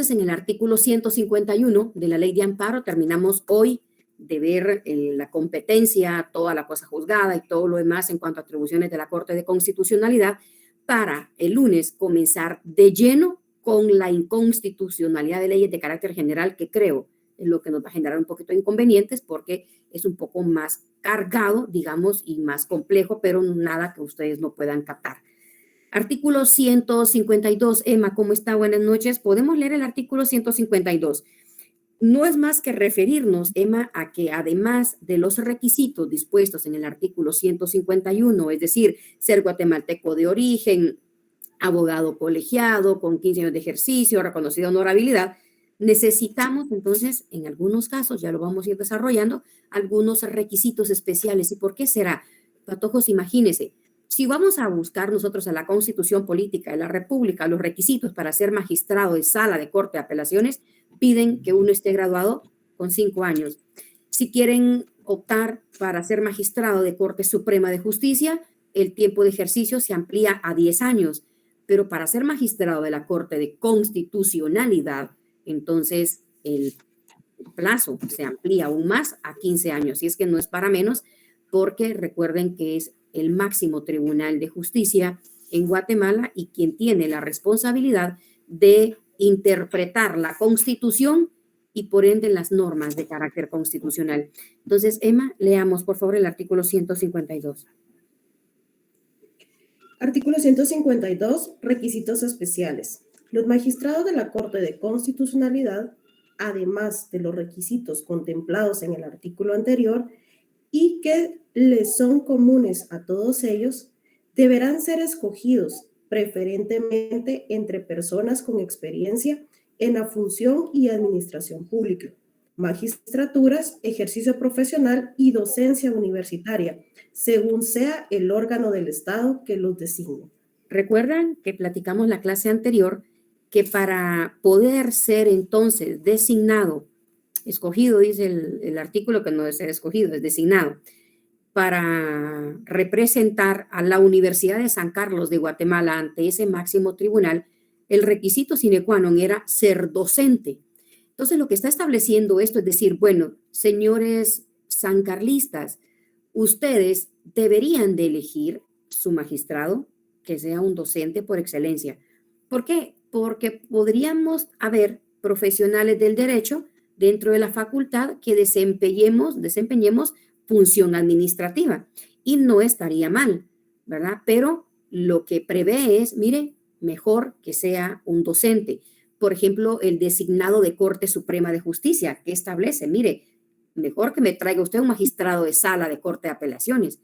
entonces en el artículo 151 de la Ley de Amparo. Terminamos hoy de ver la competencia, toda la cosa juzgada y todo lo demás en cuanto a atribuciones de la Corte de Constitucionalidad, para el lunes comenzar de lleno con la inconstitucionalidad de leyes de carácter general, que creo es lo que nos va a generar un poquito de inconvenientes porque es un poco más cargado, digamos, y más complejo, pero nada que ustedes no puedan captar. Artículo 152, Emma, ¿cómo está? Buenas noches. Podemos leer el artículo 152. No es más que referirnos, Emma, a que además de los requisitos dispuestos en el artículo 151, es decir, ser guatemalteco de origen, abogado colegiado, con 15 años de ejercicio, reconocida honorabilidad, necesitamos entonces, en algunos casos, ya lo vamos a ir desarrollando, algunos requisitos especiales. ¿Y por qué será? Patojos, imagínense, si vamos a buscar nosotros en la Constitución Política de la República los requisitos para ser magistrado de sala de corte de apelaciones, piden que uno esté graduado con 5 años. Si quieren optar para ser magistrado de Corte Suprema de Justicia, el tiempo de ejercicio se amplía a 10 años. Pero para ser magistrado de la Corte de Constitucionalidad, entonces el plazo se amplía aún más a 15 años. Y es que no es para menos, porque recuerden que es el máximo tribunal de justicia en Guatemala y quien tiene la responsabilidad de interpretar la Constitución y por ende las normas de carácter constitucional. Entonces, Emma, leamos por favor el artículo 152. Artículo 152. Requisitos especiales. Los magistrados de la Corte de Constitucionalidad, además de los requisitos contemplados en el artículo anterior y que les son comunes a todos ellos, deberán ser escogidos preferentemente entre personas con experiencia en la función y administración pública, magistraturas, ejercicio profesional y docencia universitaria, según sea el órgano del Estado que los designe. Recuerdan que platicamos la clase anterior que para poder ser entonces designado, escogido, dice el artículo, que no debe ser escogido, es designado, para representar a la Universidad de San Carlos de Guatemala ante ese máximo tribunal, el requisito sine qua non era ser docente. Entonces, lo que está estableciendo esto es decir, bueno, señores sancarlistas, ustedes deberían de elegir su magistrado que sea un docente por excelencia. ¿Por qué? Porque podríamos haber profesionales del derecho dentro de la facultad que desempeñemos función administrativa y no estaría mal, ¿verdad? Pero lo que prevé es, mire, mejor que sea un docente. Por ejemplo, el designado de Corte Suprema de Justicia, que establece, mire, mejor que me traiga usted un magistrado de sala de Corte de Apelaciones,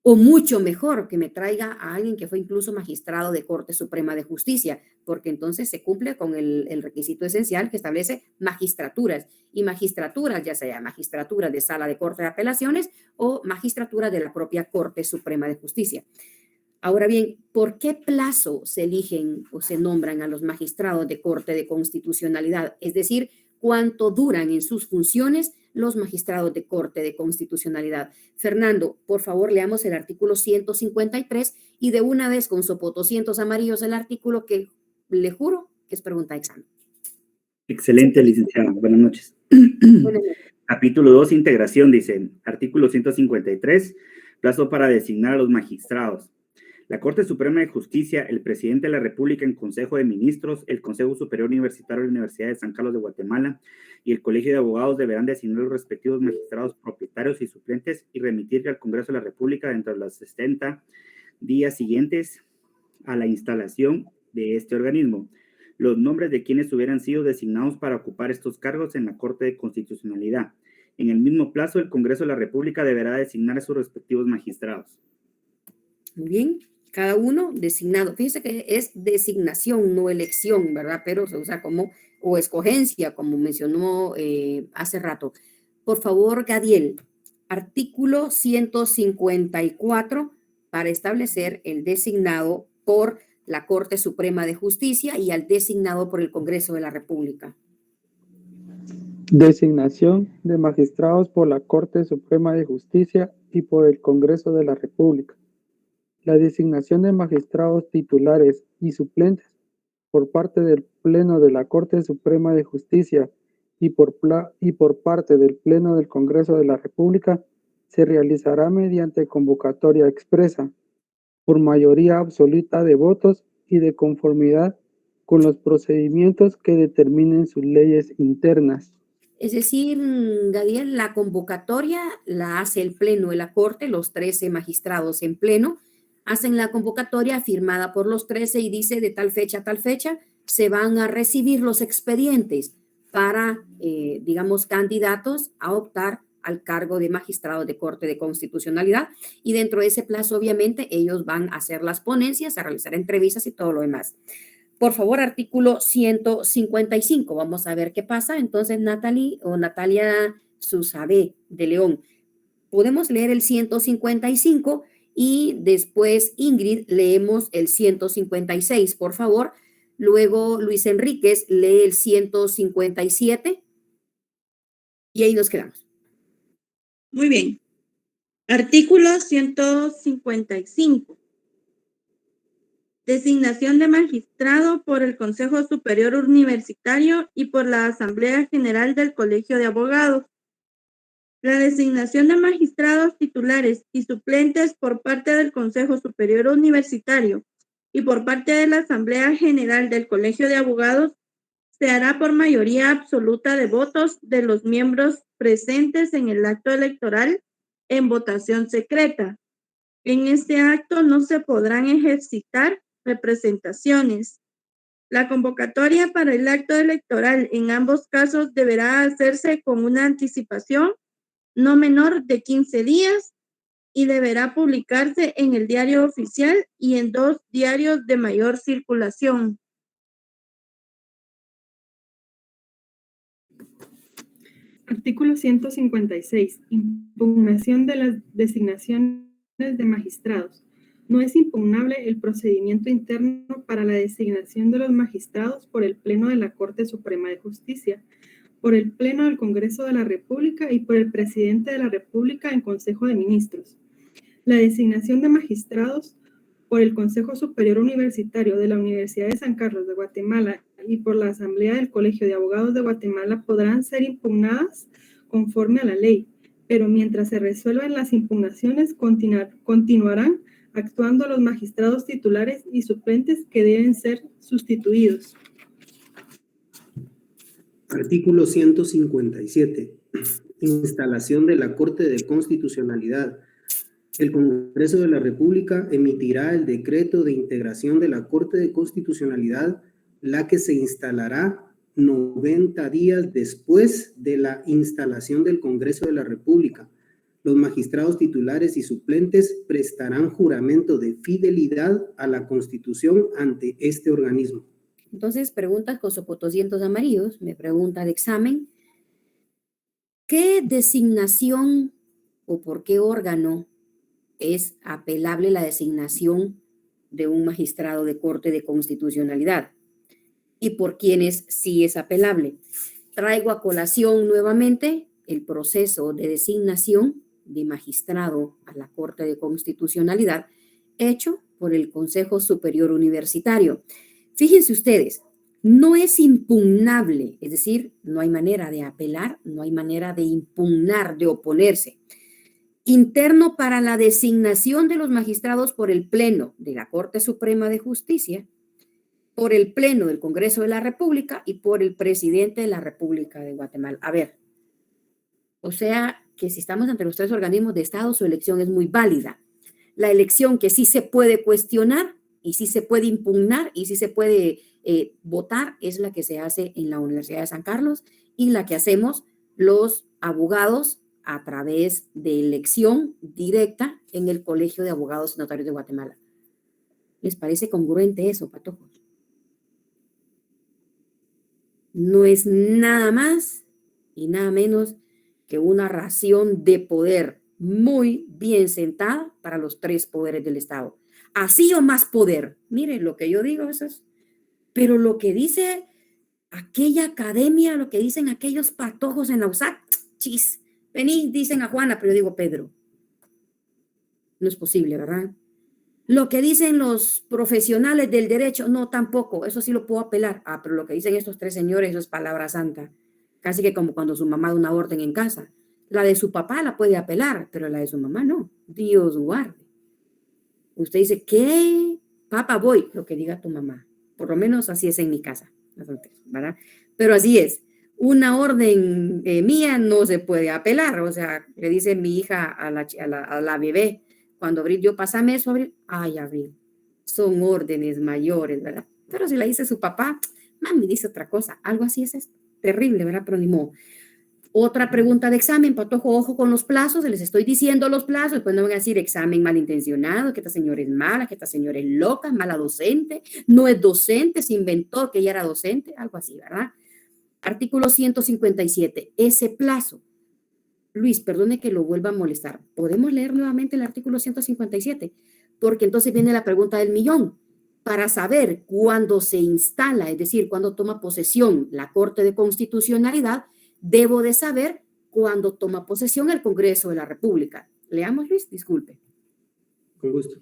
o mucho mejor que me traiga a alguien que fue incluso magistrado de Corte Suprema de Justicia, porque entonces se cumple con el requisito esencial que establece magistraturas, y magistraturas, ya sea magistratura de sala de Corte de Apelaciones o magistratura de la propia Corte Suprema de Justicia. Ahora bien, ¿por qué plazo se eligen o se nombran a los magistrados de Corte de Constitucionalidad? Es decir, ¿cuánto duran en sus funciones los magistrados de Corte de Constitucionalidad? Fernando, por favor, leamos el artículo 153 y de una vez con sopotoscientos amarillos el artículo que le juro que es pregunta de examen. Excelente, licenciada. Buenas noches. Buenas noches. Capítulo 2, integración, dice, artículo 153, plazo para designar a los magistrados. La Corte Suprema de Justicia, el presidente de la República en Consejo de Ministros, el Consejo Superior Universitario de la Universidad de San Carlos de Guatemala y el Colegio de Abogados deberán designar los respectivos magistrados propietarios y suplentes y remitir al Congreso de la República dentro de los 60 días siguientes a la instalación de este organismo los nombres de quienes hubieran sido designados para ocupar estos cargos en la Corte de Constitucionalidad. En el mismo plazo, el Congreso de la República deberá designar a sus respectivos magistrados. Muy bien, cada uno designado. Fíjense que es designación, no elección, ¿verdad? Pero se usa como, o escogencia, como mencionó hace rato. Por favor, Gadiel, artículo 154 para establecer el designado por la Corte Suprema de Justicia y al designado por el Congreso de la República. Designación de magistrados por la Corte Suprema de Justicia y por el Congreso de la República. La designación de magistrados titulares y suplentes por parte del Pleno de la Corte Suprema de Justicia y por parte del Pleno del Congreso de la República, se realizará mediante convocatoria expresa, por mayoría absoluta de votos y de conformidad con los procedimientos que determinen sus leyes internas. Es decir, Gadiel, la convocatoria la hace el Pleno de la Corte, los 13 magistrados en pleno, hacen la convocatoria firmada por los 13 y dice de tal fecha a tal fecha se van a recibir los expedientes para, digamos, candidatos a optar al cargo de magistrado de Corte de Constitucionalidad, y dentro de ese plazo, obviamente, ellos van a hacer las ponencias, a realizar entrevistas y todo lo demás. Por favor, artículo 155. Vamos a ver qué pasa. Entonces, Natalia Susabé de León. Podemos leer el 155 y después, Ingrid, leemos el 156, por favor. Luego, Luis Enríquez lee el 157 y ahí nos quedamos. Muy bien. Artículo 155. Designación de magistrado por el Consejo Superior Universitario y por la Asamblea General del Colegio de Abogados. La designación de magistrados titulares y suplentes por parte del Consejo Superior Universitario y por parte de la Asamblea General del Colegio de Abogados se hará por mayoría absoluta de votos de los miembros presentes en el acto electoral en votación secreta. En este acto no se podrán ejercitar representaciones. La convocatoria para el acto electoral en ambos casos deberá hacerse con una anticipación no menor de 15 días y deberá publicarse en el Diario Oficial y en 2 diarios de mayor circulación. Artículo 156. Impugnación de las designaciones de magistrados. No es impugnable el procedimiento interno para la designación de los magistrados por el Pleno de la Corte Suprema de Justicia, por el Pleno del Congreso de la República y por el Presidente de la República en Consejo de Ministros. La designación de magistrados por el Consejo Superior Universitario de la Universidad de San Carlos de Guatemala y por la Asamblea del Colegio de Abogados de Guatemala podrán ser impugnadas conforme a la ley, pero mientras se resuelvan las impugnaciones continuarán actuando los magistrados titulares y suplentes que deben ser sustituidos. Artículo 157. Instalación de la Corte de Constitucionalidad. El Congreso de la República emitirá el decreto de integración de la Corte de Constitucionalidad, la que se instalará 90 días después de la instalación del Congreso de la República. Los magistrados titulares y suplentes prestarán juramento de fidelidad a la Constitución ante este organismo. Entonces, preguntas con sopotoscientos amarillos, me pregunta de examen, ¿qué designación o por qué órgano es apelable la designación de un magistrado de Corte de Constitucionalidad? ¿Y por quiénes sí es apelable? Traigo a colación nuevamente el proceso de designación de magistrado a la Corte de Constitucionalidad hecho por el Consejo Superior Universitario. Fíjense ustedes, no es impugnable, es decir, no hay manera de apelar, no hay manera de impugnar, de oponerse. Interno para la designación de los magistrados por el Pleno de la Corte Suprema de Justicia, por el Pleno del Congreso de la República y por el Presidente de la República de Guatemala. A ver, o sea que si estamos ante los 3 organismos de Estado, su elección es muy válida. La elección que sí se puede cuestionar y sí se puede impugnar y sí se puede votar es la que se hace en la Universidad de San Carlos y la que hacemos los abogados a través de elección directa en el Colegio de Abogados y Notarios de Guatemala. ¿Les parece congruente eso, patojos? No es nada más y nada menos que una ración de poder muy bien sentada para los 3 poderes del Estado. Así o más poder. Miren lo que yo digo, eso es. Pero lo que dice aquella academia, lo que dicen aquellos patojos en la USAC, chis, vení, dicen a Juana, pero yo digo Pedro. No es posible, ¿verdad? Lo que dicen los profesionales del derecho, no, tampoco, eso sí lo puedo apelar. Ah, pero lo que dicen estos tres señores, eso es palabra santa. Casi que como cuando su mamá da una orden en casa. La de su papá la puede apelar, pero la de su mamá no. Dios guarde. Usted dice, ¿qué? Papá, voy, lo que diga tu mamá. Por lo menos así es en mi casa, ¿verdad? Pero así es. Una orden mía no se puede apelar. O sea, le dice mi hija a la bebé, cuando Abril, yo pásame eso, Abril. Ay, Abril, son órdenes mayores, ¿verdad? Pero si la dice su papá, mami dice otra cosa. Algo así es terrible, ¿verdad? Pero ni modo. Otra pregunta de examen, patojo, ojo con los plazos, les estoy diciendo los plazos, después no van a decir examen malintencionado, que esta señora es mala, que esta señora es loca, mala docente, no es docente, se inventó que ella era docente, algo así, ¿verdad? Artículo 157, ese plazo. Luis, perdone que lo vuelva a molestar. ¿Podemos leer nuevamente el artículo 157? Porque entonces viene la pregunta del millón. Para saber cuándo se instala, es decir, cuándo toma posesión la Corte de Constitucionalidad, debo de saber cuándo toma posesión el Congreso de la República. Leamos, Luis, disculpe. Con gusto.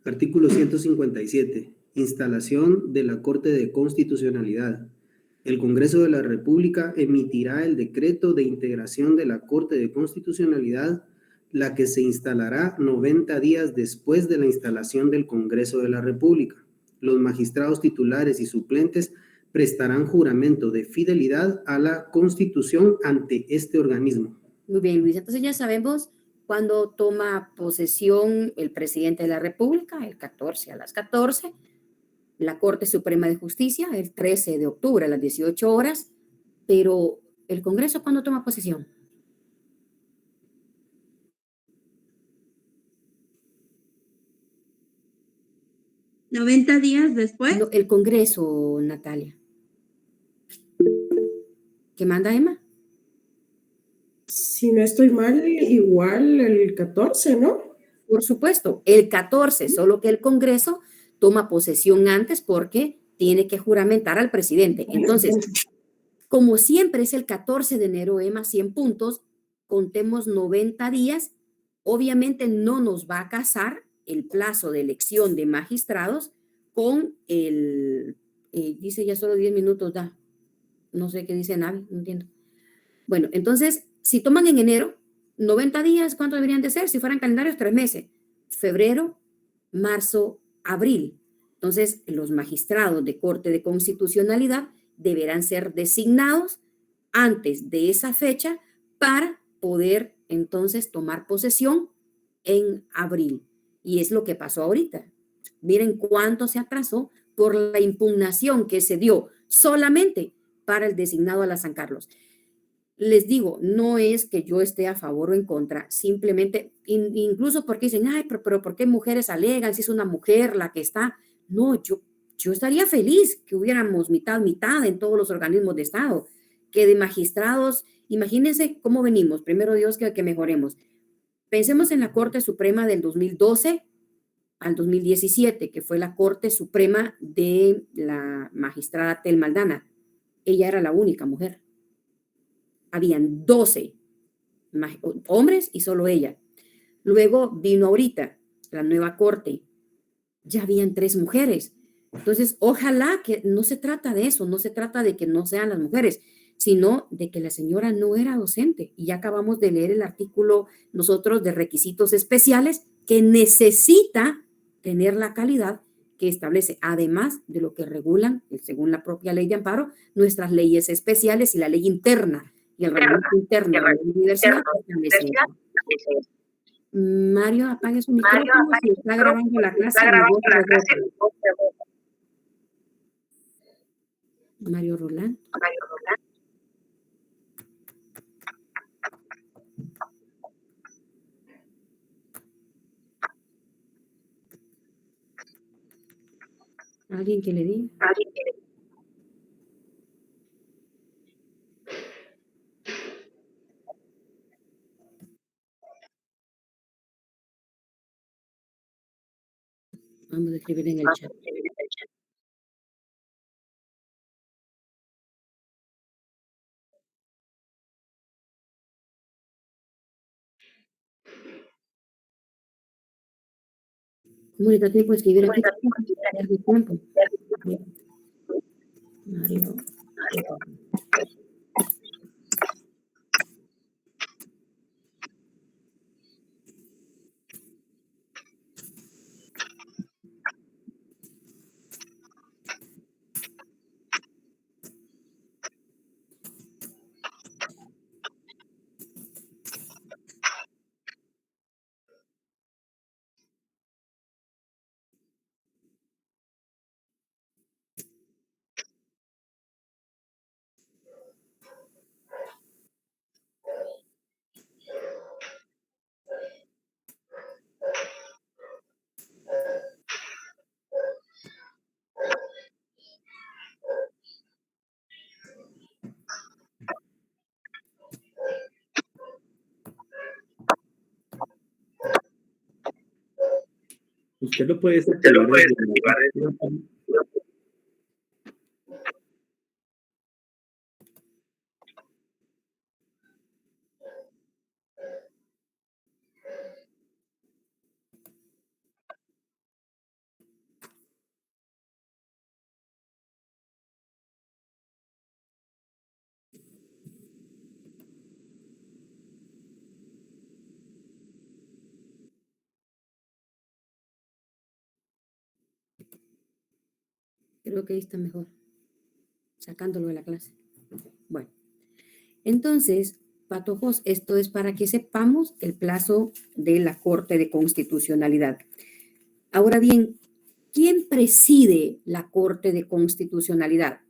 Artículo 157. Instalación de la Corte de Constitucionalidad. El Congreso de la República emitirá el decreto de integración de la Corte de Constitucionalidad, la que se instalará 90 días después de la instalación del Congreso de la República. Los magistrados titulares y suplentes prestarán juramento de fidelidad a la Constitución ante este organismo. Muy bien, Luis. Entonces ya sabemos cuándo toma posesión el presidente de la República, el 14 a las 14, la Corte Suprema de Justicia, el 13 de octubre a las 18 horas, pero ¿el Congreso cuándo toma posesión? ¿90 días después? No, el Congreso, Natalia. ¿Qué manda Emma? Si no estoy mal, igual el 14, ¿no? Por supuesto, el 14, solo que el Congreso toma posesión antes porque tiene que juramentar al presidente. Entonces, como siempre es el 14 de enero, Emma, 100 puntos, contemos 90 días. Obviamente no nos va a casar el plazo de elección de magistrados con dice ya solo 10 minutos da. No sé qué dice Navi, no entiendo. Bueno, entonces, si toman en enero, 90 días, ¿cuánto deberían de ser? Si fueran calendarios, 3 meses. Febrero, marzo, abril. Entonces, los magistrados de Corte de Constitucionalidad deberán ser designados antes de esa fecha para poder entonces tomar posesión en abril. Y es lo que pasó ahorita. Miren cuánto se atrasó por la impugnación que se dio solamente para el designado a la San Carlos. Les digo, no es que yo esté a favor o en contra, simplemente, incluso porque dicen, ay, pero ¿por qué mujeres alegan si es una mujer la que está? No, yo estaría feliz que hubiéramos mitad en todos los organismos de Estado, que de magistrados, imagínense cómo venimos, primero Dios que mejoremos. Pensemos en la Corte Suprema del 2012 al 2017, que fue la Corte Suprema de la magistrada Tel Maldana. Ella era la única mujer. Habían 12 hombres y solo ella. Luego vino ahorita la nueva corte. Ya habían 3 mujeres. Entonces, ojalá que no se trata de eso, no se trata de que no sean las mujeres, sino de que la señora no era docente. Y ya acabamos de leer el artículo nosotros de requisitos especiales que necesita tener la calidad que establece, además de lo que regulan, según la propia ley de amparo, nuestras leyes especiales y la ley interna y el reglamento interno de la universidad establece eso. Mario, apague su micrófono si está grabando la clase. Mario Roland. ¿Alguien que le diga? Vamos a escribir en el chat. Mónica, tiempo de escribir aquí. Pierde tiempo. Mario. Usted lo puede desactivar. Creo que ahí está mejor. Sacándolo de la clase. Bueno, entonces, patojos, esto es para que sepamos el plazo de la Corte de Constitucionalidad. Ahora bien, ¿quién preside la Corte de Constitucionalidad?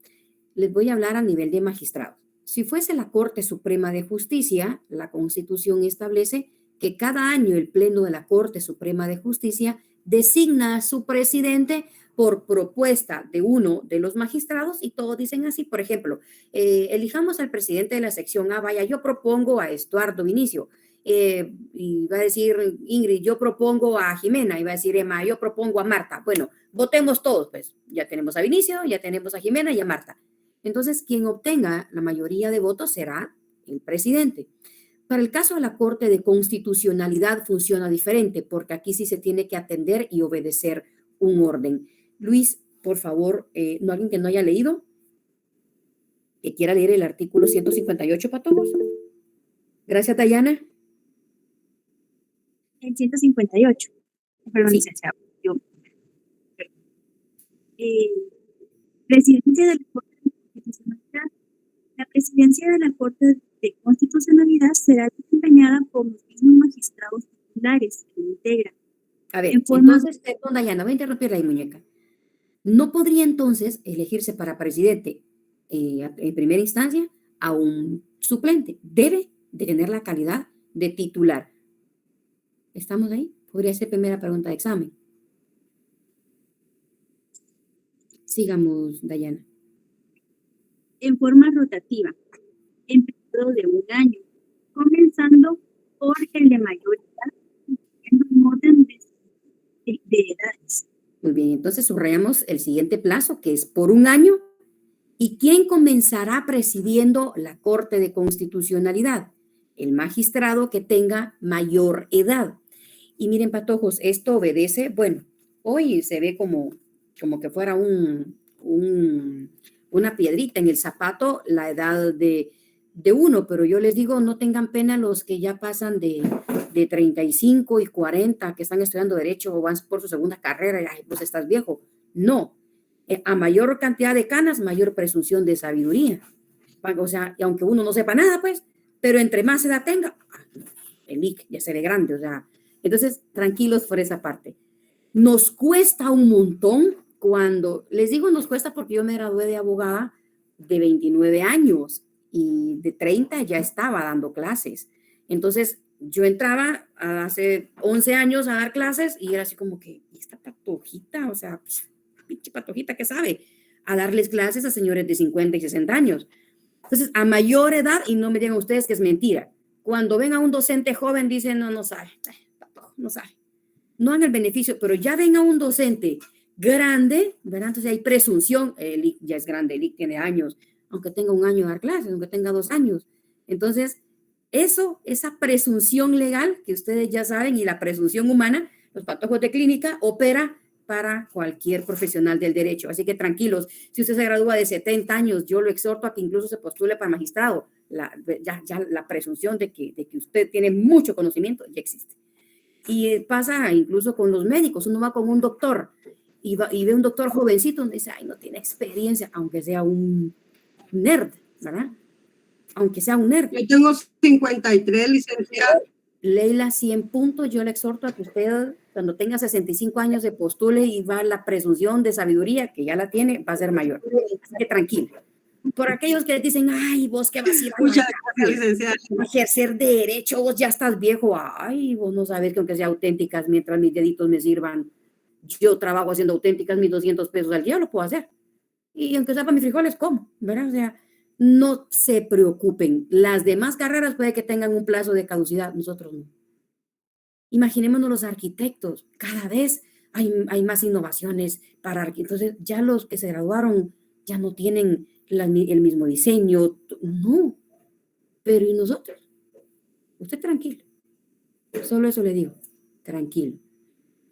Les voy a hablar a nivel de magistrados. Si fuese la Corte Suprema de Justicia, la Constitución establece que cada año el Pleno de la Corte Suprema de Justicia designa a su presidente por propuesta de uno de los magistrados y todos dicen así, por ejemplo, elijamos al presidente de la sección A, vaya, yo propongo a Estuardo Vinicio, y va a decir Ingrid, yo propongo a Jimena, y va a decir Emma, yo propongo a Marta. Bueno, votemos todos, pues ya tenemos a Vinicio, ya tenemos a Jimena y a Marta. Entonces, quien obtenga la mayoría de votos será el presidente. Para el caso de la Corte de Constitucionalidad funciona diferente, porque aquí sí se tiene que atender y obedecer un orden. Luis, por favor, ¿no alguien que no haya leído? ¿Que quiera leer el artículo 158 para todos? Gracias, Dayana. El 158. Perdón, Sí. licenciado. Presidencia de la Corte de Constitucionalidad. La presidencia de la Corte de Constitucionalidad será desempeñada por los mismos magistrados titulares que la integran. A ver, En forma- entonces, perdón, Dayana, voy a interrumpir ahí, muñeca. No podría entonces elegirse para presidente en primera instancia a un suplente. Debe de tener la calidad de titular. ¿Estamos ahí? Podría ser primera pregunta de examen. Sigamos, Dayana. En forma rotativa, en periodo de un año, comenzando por el de mayor edad, en un orden de edades. Muy bien, entonces subrayamos el siguiente plazo, que es por un año. ¿Y quién comenzará presidiendo la Corte de Constitucionalidad? El magistrado que tenga mayor edad. Y miren, patojos, esto obedece, bueno, hoy se ve como que fuera una piedrita en el zapato la edad de uno, pero yo les digo, no tengan pena los que ya pasan de 35 y 40, que están estudiando Derecho o van por su segunda carrera, y ay, pues estás viejo. No, a mayor cantidad de canas, mayor presunción de sabiduría. O sea, y aunque uno no sepa nada, pues, pero entre más edad tenga, el IC ya se ve grande, o sea, entonces tranquilos por esa parte. Nos cuesta un montón cuando, les digo nos cuesta porque yo me gradué de abogada de 29 años y de 30 ya estaba dando clases. Entonces, yo entraba hace 11 años a dar clases y era así como que, esta patojita, o sea, pinche patojita que sabe, a darles clases a señores de 50 y 60 años. Entonces, a mayor edad, y no me digan ustedes que es mentira, cuando ven a un docente joven dicen, no sabe, no sabe. No dan el beneficio, pero ya ven a un docente grande, ¿verdad? Entonces hay presunción, el IC ya es grande, el IC tiene años, aunque tenga un año de dar clases, aunque tenga 2 años. Entonces, esa presunción legal que ustedes ya saben y la presunción humana, los patojos de clínica, opera para cualquier profesional del derecho. Así que tranquilos, si usted se gradúa de 70 años, yo lo exhorto a que incluso se postule para magistrado. Ya la presunción de que usted tiene mucho conocimiento ya existe. Y pasa incluso con los médicos. Uno va con un doctor y ve un doctor jovencito donde dice, ay, no tiene experiencia, aunque sea un nerd, ¿verdad? Aunque sea un nerd. Yo tengo 53, licenciada. Leila, 100 puntos. Yo le exhorto a que usted, cuando tenga 65 años, se postule y va la presunción de sabiduría, que ya la tiene, va a ser mayor. Así que tranquilo. Por aquellos que dicen, ay, vos que vas a ir a ejercer derecho, vos ya estás viejo. Ay, vos no sabes que aunque sea auténticas, mientras mis deditos me sirvan, yo trabajo haciendo auténticas, mis 200 pesos al día lo puedo hacer. Y aunque sea para mis frijoles, ¿cómo? ¿Verdad? O sea, no se preocupen. Las demás carreras puede que tengan un plazo de caducidad, nosotros no. Imaginémonos los arquitectos. Cada vez hay más innovaciones para arquitectos. Entonces, ya los que se graduaron ya no tienen el mismo diseño. No. Pero ¿y nosotros? Usted tranquilo. Solo eso le digo. Tranquilo.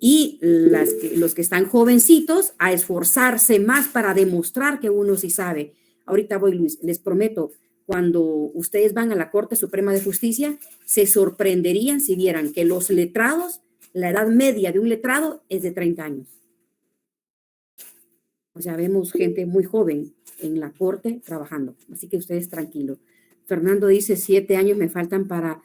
Y los que están jovencitos a esforzarse más para demostrar que uno sí sabe. Ahorita voy, Luis, les prometo, cuando ustedes van a la Corte Suprema de Justicia, se sorprenderían si vieran que los letrados, la edad media de un letrado es de 30 años. O sea, vemos gente muy joven en la Corte trabajando. Así que ustedes tranquilos. Fernando dice, 7 años me faltan para...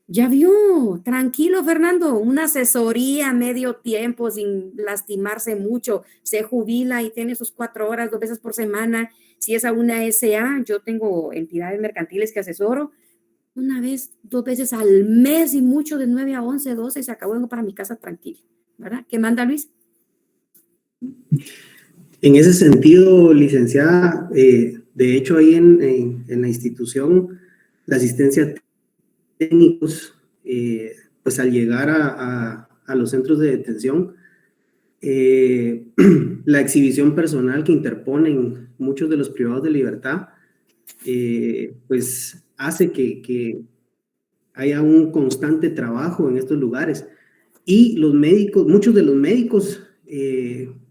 Ya vio, tranquilo, Fernando, una asesoría medio tiempo sin lastimarse mucho, se jubila y tiene sus 4 horas 2 veces por semana. Si es a una SA, yo tengo entidades mercantiles que asesoro, una vez, 2 veces al mes y mucho de 9 a 11, 12 y se acabó, vengo para mi casa tranquilo, ¿verdad? ¿Qué manda, Luis? En ese sentido, licenciada, de hecho ahí en la institución, la asistencia técnicos, pues al llegar a los centros de detención, la exhibición personal que interponen muchos de los privados de libertad, pues hace que haya un constante trabajo en estos lugares. Y los médicos, muchos de los médicos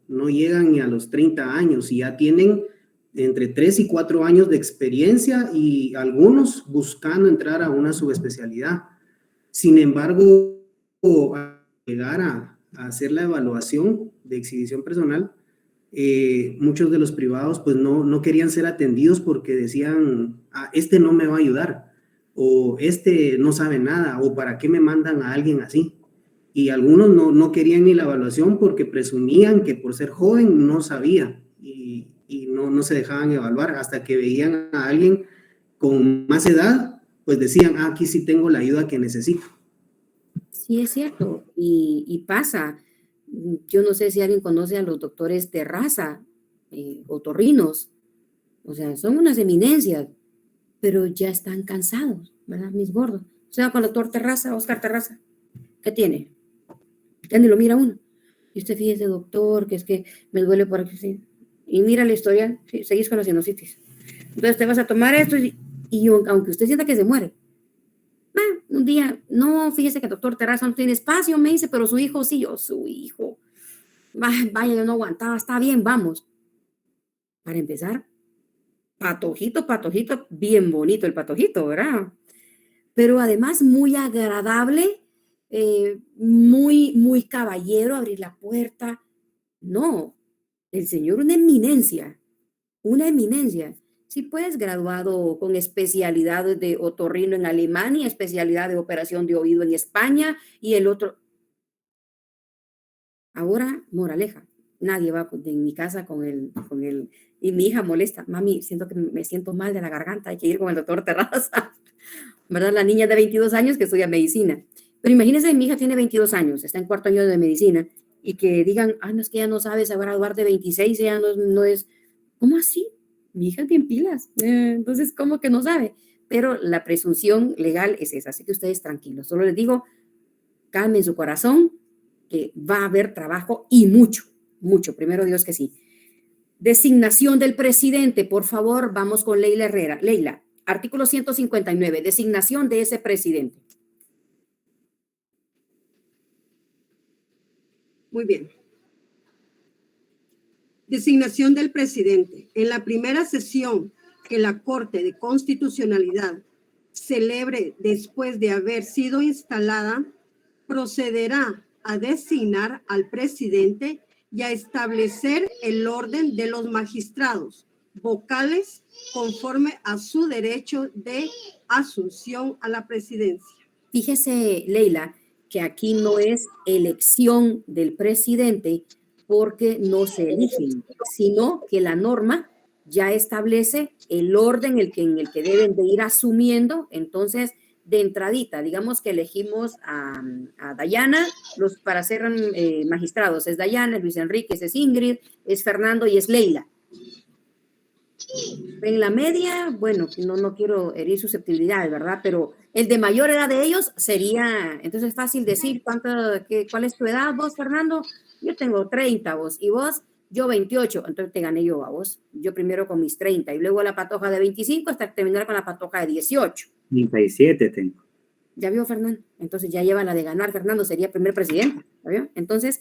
no llegan ni a los 30 años y ya tienen entre 3 y 4 años de experiencia y algunos buscando entrar a una subespecialidad. Sin embargo, al llegar a hacer la evaluación de exhibición personal, muchos de los privados pues no querían ser atendidos porque decían, este no me va a ayudar, o este no sabe nada, o ¿para qué me mandan a alguien así? Y algunos no querían ni la evaluación porque presumían que por ser joven no sabía y no se dejaban evaluar hasta que veían a alguien con más edad, pues decían, aquí sí tengo la ayuda que necesito. Sí, es cierto, y pasa. Yo no sé si alguien conoce a los doctores Terraza, otorrinos, o sea, son unas eminencias, pero ya están cansados, ¿verdad, mis gordos? O sea, con el doctor Terraza, Oscar Terraza, ¿qué tiene? Ya ni lo mira uno. Y usted fíjese, doctor, que es que me duele por aquí, sí. Y mira la historia, sí, seguís con la sinusitis. Entonces te vas a tomar esto y aunque usted sienta que se muere, un día, no, fíjese que el doctor Terraza no tiene espacio, me dice, pero su hijo sí, yo, su hijo. Vaya, yo no aguantaba, está bien, vamos. Para empezar, patojito, bien bonito el patojito, ¿verdad? Pero además muy agradable, muy caballero, abrir la puerta. No, el señor una eminencia. Sí, pues, graduado con especialidad de otorrino en Alemania, especialidad de operación de oído en España y el otro. Ahora, moraleja, nadie va en mi casa con el, y mi hija molesta, mami, siento que me siento mal de la garganta, hay que ir con el doctor Terraza, ¿verdad? La niña de 22 años que estudia medicina. Pero imagínense, mi hija tiene 22 años, está en 4º año de medicina, y que digan, no es que ella no sabe, se va a graduar de 26, ella no es, ¿cómo así? Mi hija es bien pilas, entonces, ¿cómo que no sabe? Pero la presunción legal es esa, así que ustedes tranquilos, solo les digo, calmen su corazón, que va a haber trabajo y mucho, primero Dios que sí. Designación del presidente, por favor, vamos con Leila Herrera. Leila, artículo 159, designación de ese presidente. Muy bien. Designación del presidente. En la primera sesión que la Corte de Constitucionalidad celebre después de haber sido instalada, procederá a designar al presidente y a establecer el orden de los magistrados vocales conforme a su derecho de asunción a la presidencia. Fíjese, Leila, que aquí no es elección del presidente porque no se eligen, sino que la norma ya establece el orden en el que deben de ir asumiendo. Entonces, de entradita, digamos que elegimos a Dayana para ser magistrados. Es Dayana, es Luis Enrique, es Ingrid, es Fernando y es Leila. En la media, bueno, no quiero herir susceptibilidades, ¿verdad? Pero el de mayor edad de ellos sería, entonces es fácil decir cuál es tu edad, vos, Fernando. Yo tengo 30, vos, y vos, yo 28, entonces te gané yo a vos. Yo primero con mis 30 y luego la patoja de 25 hasta terminar con la patoja de 18. 37 tengo. ¿Ya vio, Fernando? Entonces ya lleva la de ganar, Fernando, sería primer presidente, ¿ya vio? Entonces,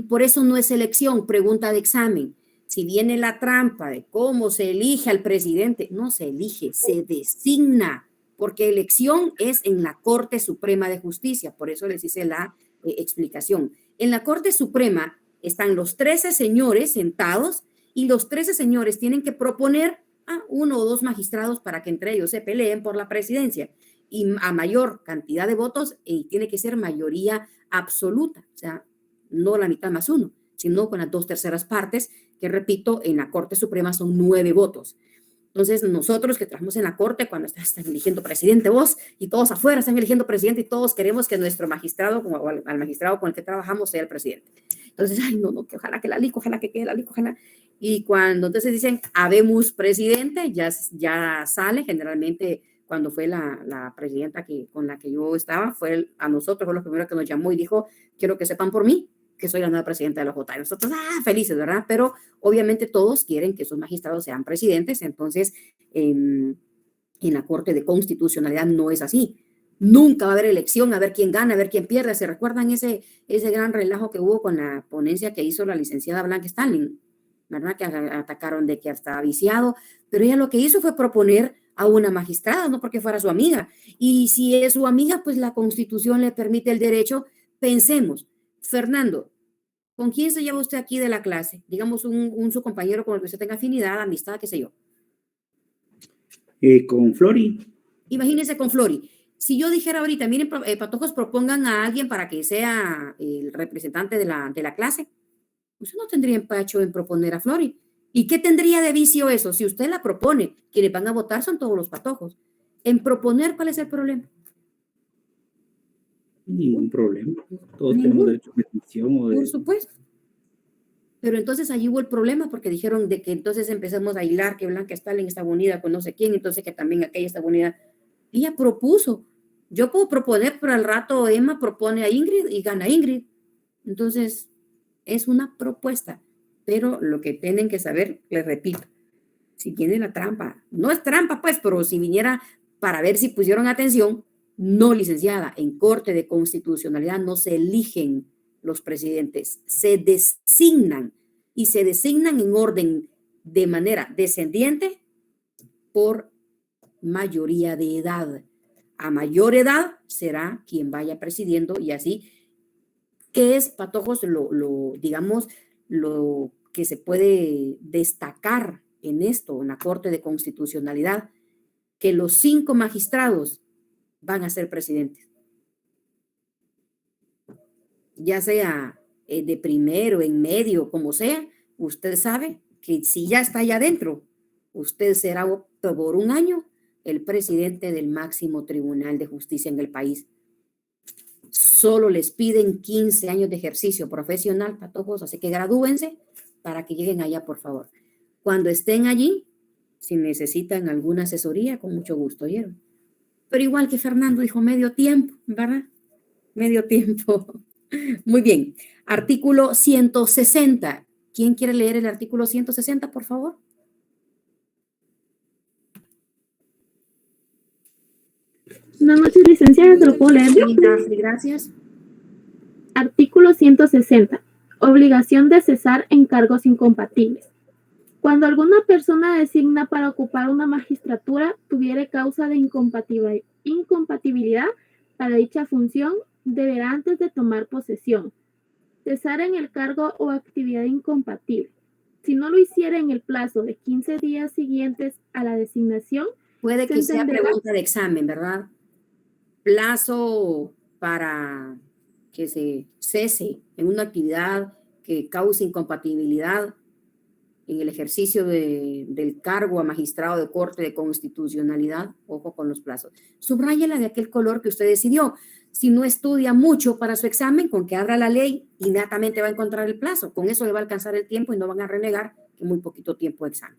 por eso no es elección, pregunta de examen. Si viene la trampa de cómo se elige al presidente, no se elige, se designa, porque elección es en la Corte Suprema de Justicia, por eso les hice la explicación. En la Corte Suprema están los 13 señores sentados y los 13 señores tienen que proponer a 1 o 2 magistrados para que entre ellos se peleen por la presidencia. Y a mayor cantidad de votos, tiene que ser mayoría absoluta, o sea, no la mitad más 1, sino con las 2/3 partes, que repito, en la Corte Suprema son 9 votos. Entonces, nosotros que trabajamos en la Corte, cuando están eligiendo presidente vos, y todos afuera están eligiendo presidente, y todos queremos que nuestro magistrado, o al magistrado con el que trabajamos, sea el presidente. Entonces, ay, no, que ojalá que la lico, ojalá que quede la lico, ojalá. Y cuando entonces dicen, habemos presidente, ya sale, generalmente cuando fue la presidenta con la que yo estaba, a nosotros fue lo primero que nos llamó y dijo, quiero que sepan por mí que soy la nueva presidenta de la JA. Y nosotros, felices, ¿verdad? Pero obviamente todos quieren que esos magistrados sean presidentes, entonces en la Corte de Constitucionalidad no es así. Nunca va a haber elección, a ver quién gana, a ver quién pierde. ¿Se recuerdan ese gran relajo que hubo con la ponencia que hizo la licenciada Blanca Stalin? ¿Verdad? Que atacaron de que estaba viciado, pero ella lo que hizo fue proponer a una magistrada, no porque fuera su amiga. Y si es su amiga, pues la Constitución le permite el derecho. Pensemos, Fernando, ¿con quién se lleva usted aquí de la clase? Digamos su compañero con el que usted tenga afinidad, amistad, qué sé yo. Con Flori. Imagínese con Flori. Si yo dijera ahorita, miren, patojos, propongan a alguien para que sea el representante de la clase, usted no tendría empacho en proponer a Flori. ¿Y qué tendría de vicio eso? Si usted la propone, quienes van a votar son todos los patojos. En proponer, ¿cuál es el problema? Ningún problema. Todos tenemos derecho a petición. Por supuesto. Pero entonces allí hubo el problema porque dijeron de que entonces empezamos a hilar que Blanca Stalin estaba unida con no sé quién, entonces que también aquella estaba unida. Ella propuso. Yo puedo proponer, pero al rato Emma propone a Ingrid y gana Ingrid. Entonces, es una propuesta. Pero lo que tienen que saber, les repito, si viene la trampa, no es trampa pues, pero si viniera para ver si pusieron atención, no, licenciada, en Corte de Constitucionalidad no se eligen los presidentes, se designan y se designan en orden de manera descendiente por mayoría de edad. A mayor edad será quien vaya presidiendo y así. ¿Qué es, patojos, digamos, lo que se puede destacar en esto, en la Corte de Constitucionalidad? Que los 5 magistrados van a ser presidentes. Ya sea de primero, en medio, como sea, usted sabe que si ya está allá adentro, usted será por un año el presidente del máximo tribunal de justicia en el país. Solo les piden 15 años de ejercicio profesional, patojos, así que gradúense para que lleguen allá, por favor. Cuando estén allí, si necesitan alguna asesoría, con mucho gusto, ¿oyeron? Pero igual que Fernando dijo, medio tiempo, ¿verdad? Medio tiempo. Muy bien. Artículo 160. ¿Quién quiere leer el artículo 160, por favor? Buenas noches, licenciada, ¿se lo puedo leer yo? Sí, gracias. Artículo Artículo 160. Obligación de cesar en cargos incompatibles. Cuando alguna persona designa para ocupar una magistratura tuviere causa de incompatibilidad para dicha función, deberá antes de tomar posesión cesar en el cargo o actividad incompatible. Si no lo hiciera en el plazo de 15 días siguientes a la designación, Puede se que sea entenderá- pregunta de examen, ¿verdad? Plazo para que se cese en una actividad que cause incompatibilidad en el ejercicio del cargo a magistrado de corte de constitucionalidad. Ojo con los plazos. Subráyela de aquel color que usted decidió. Si no estudia mucho para su examen, con que abra la ley, inmediatamente va a encontrar el plazo. Con eso le va a alcanzar el tiempo y no van a renegar que muy poquito tiempo de examen.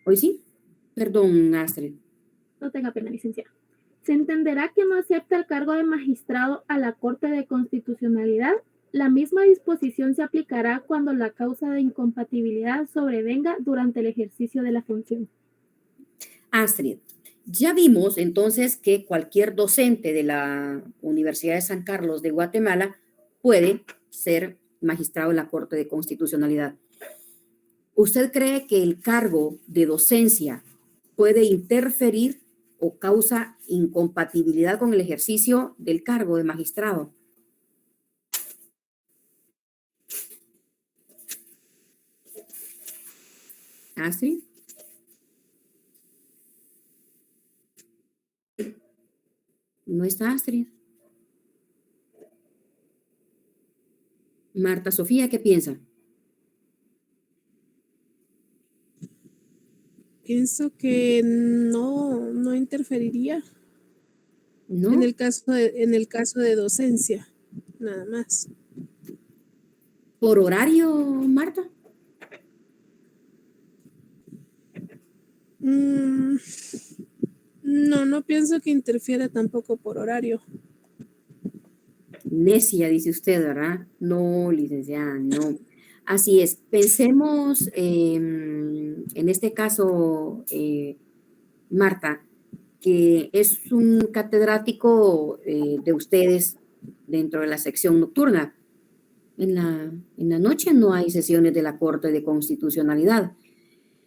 ¿Hoy sí? Perdón, Astrid. No tenga pena, licenciada. Se entenderá que no acepta el cargo de magistrado a la Corte de Constitucionalidad. La misma disposición se aplicará cuando la causa de incompatibilidad sobrevenga durante el ejercicio de la función. Astrid, ya vimos entonces que cualquier docente de la Universidad de San Carlos de Guatemala puede ser magistrado en la Corte de Constitucionalidad. ¿Usted cree que el cargo de docencia puede interferir o causa incompatibilidad con el ejercicio del cargo de magistrado? ¿Astrid? ¿No está Astrid? Marta Sofía, ¿qué piensa? Pienso que no interferiría ¿No? en el caso de docencia, nada más. ¿Por horario, Marta? No pienso que interfiera tampoco por horario. Necia, dice usted, ¿verdad? No, licenciada, no. Así es. Pensemos en este caso, Marta, que es un catedrático de ustedes dentro de la sección nocturna. En la noche no hay sesiones de la Corte de Constitucionalidad.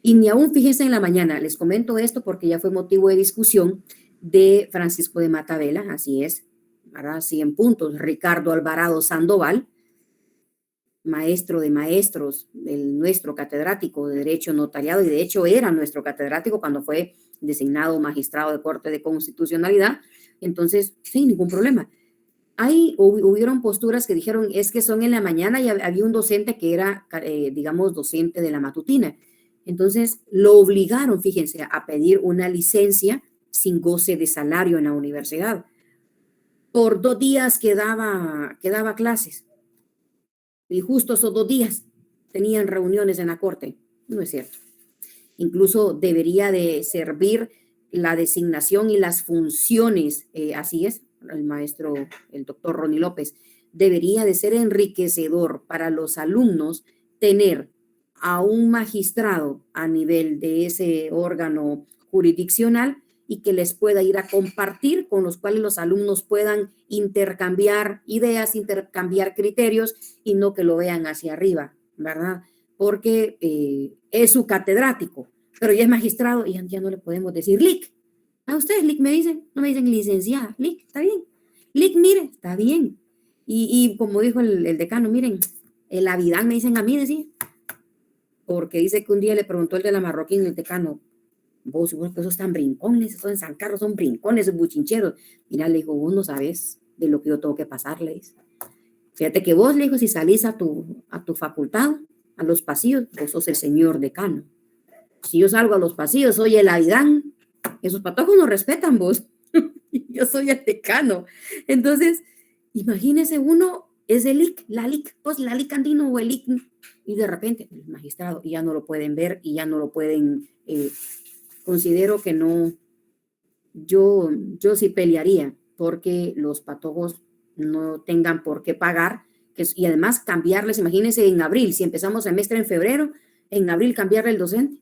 Y ni aún, fíjense, en la mañana. Les comento esto porque ya fue motivo de discusión de Francisco de Matavela, así es, ¿verdad? 100 puntos. Ricardo Alvarado Sandoval, maestro de maestros, nuestro catedrático de Derecho Notariado, y de hecho era nuestro catedrático cuando fue designado magistrado de Corte de Constitucionalidad. Entonces, sin ningún problema. Hubieron posturas que dijeron, es que son en la mañana, y había un docente que era, digamos, docente de la matutina. Entonces, lo obligaron, fíjense, a pedir una licencia sin goce de salario en la universidad. Por 2 días que daba clases. Y justo esos 2 días tenían reuniones en la corte. No es cierto. Incluso debería de servir la designación y las funciones, así es, el maestro, el doctor Ronnie López, debería de ser enriquecedor para los alumnos tener a un magistrado a nivel de ese órgano jurisdiccional y que les pueda ir a compartir, con los cuales los alumnos puedan intercambiar ideas, intercambiar criterios, y no que lo vean hacia arriba, ¿verdad? Porque es su catedrático, pero ya es magistrado y ya no le podemos decir LIC. A ustedes LIC me dicen, no me dicen licenciada. LIC, está bien. LIC, mire, está bien. Y como dijo el decano, miren, el Avidán me dicen a mí, decía, porque dice que un día le preguntó el de la Marroquín, el decano, vos que esos están brincones, esos en San Carlos son brincones, esos buchincheros. Mira, le dijo, vos no sabes de lo que yo tengo que pasar, le dice. Fíjate que vos, le dijo, si salís a tu facultad, a los pasillos, vos sos el señor decano. Si yo salgo a los pasillos, soy el Avidán, esos patojos no respetan vos. Yo soy el decano. Entonces, imagínese uno, es el LIC, la LIC, pues la LIC andino o el LIC, y de repente el magistrado, y ya no lo pueden ver, y ya no lo pueden, considero que no, yo sí pelearía porque los patojos no tengan por qué pagar, y además cambiarles, imagínense en abril, si empezamos semestre en febrero, en abril cambiarle el docente,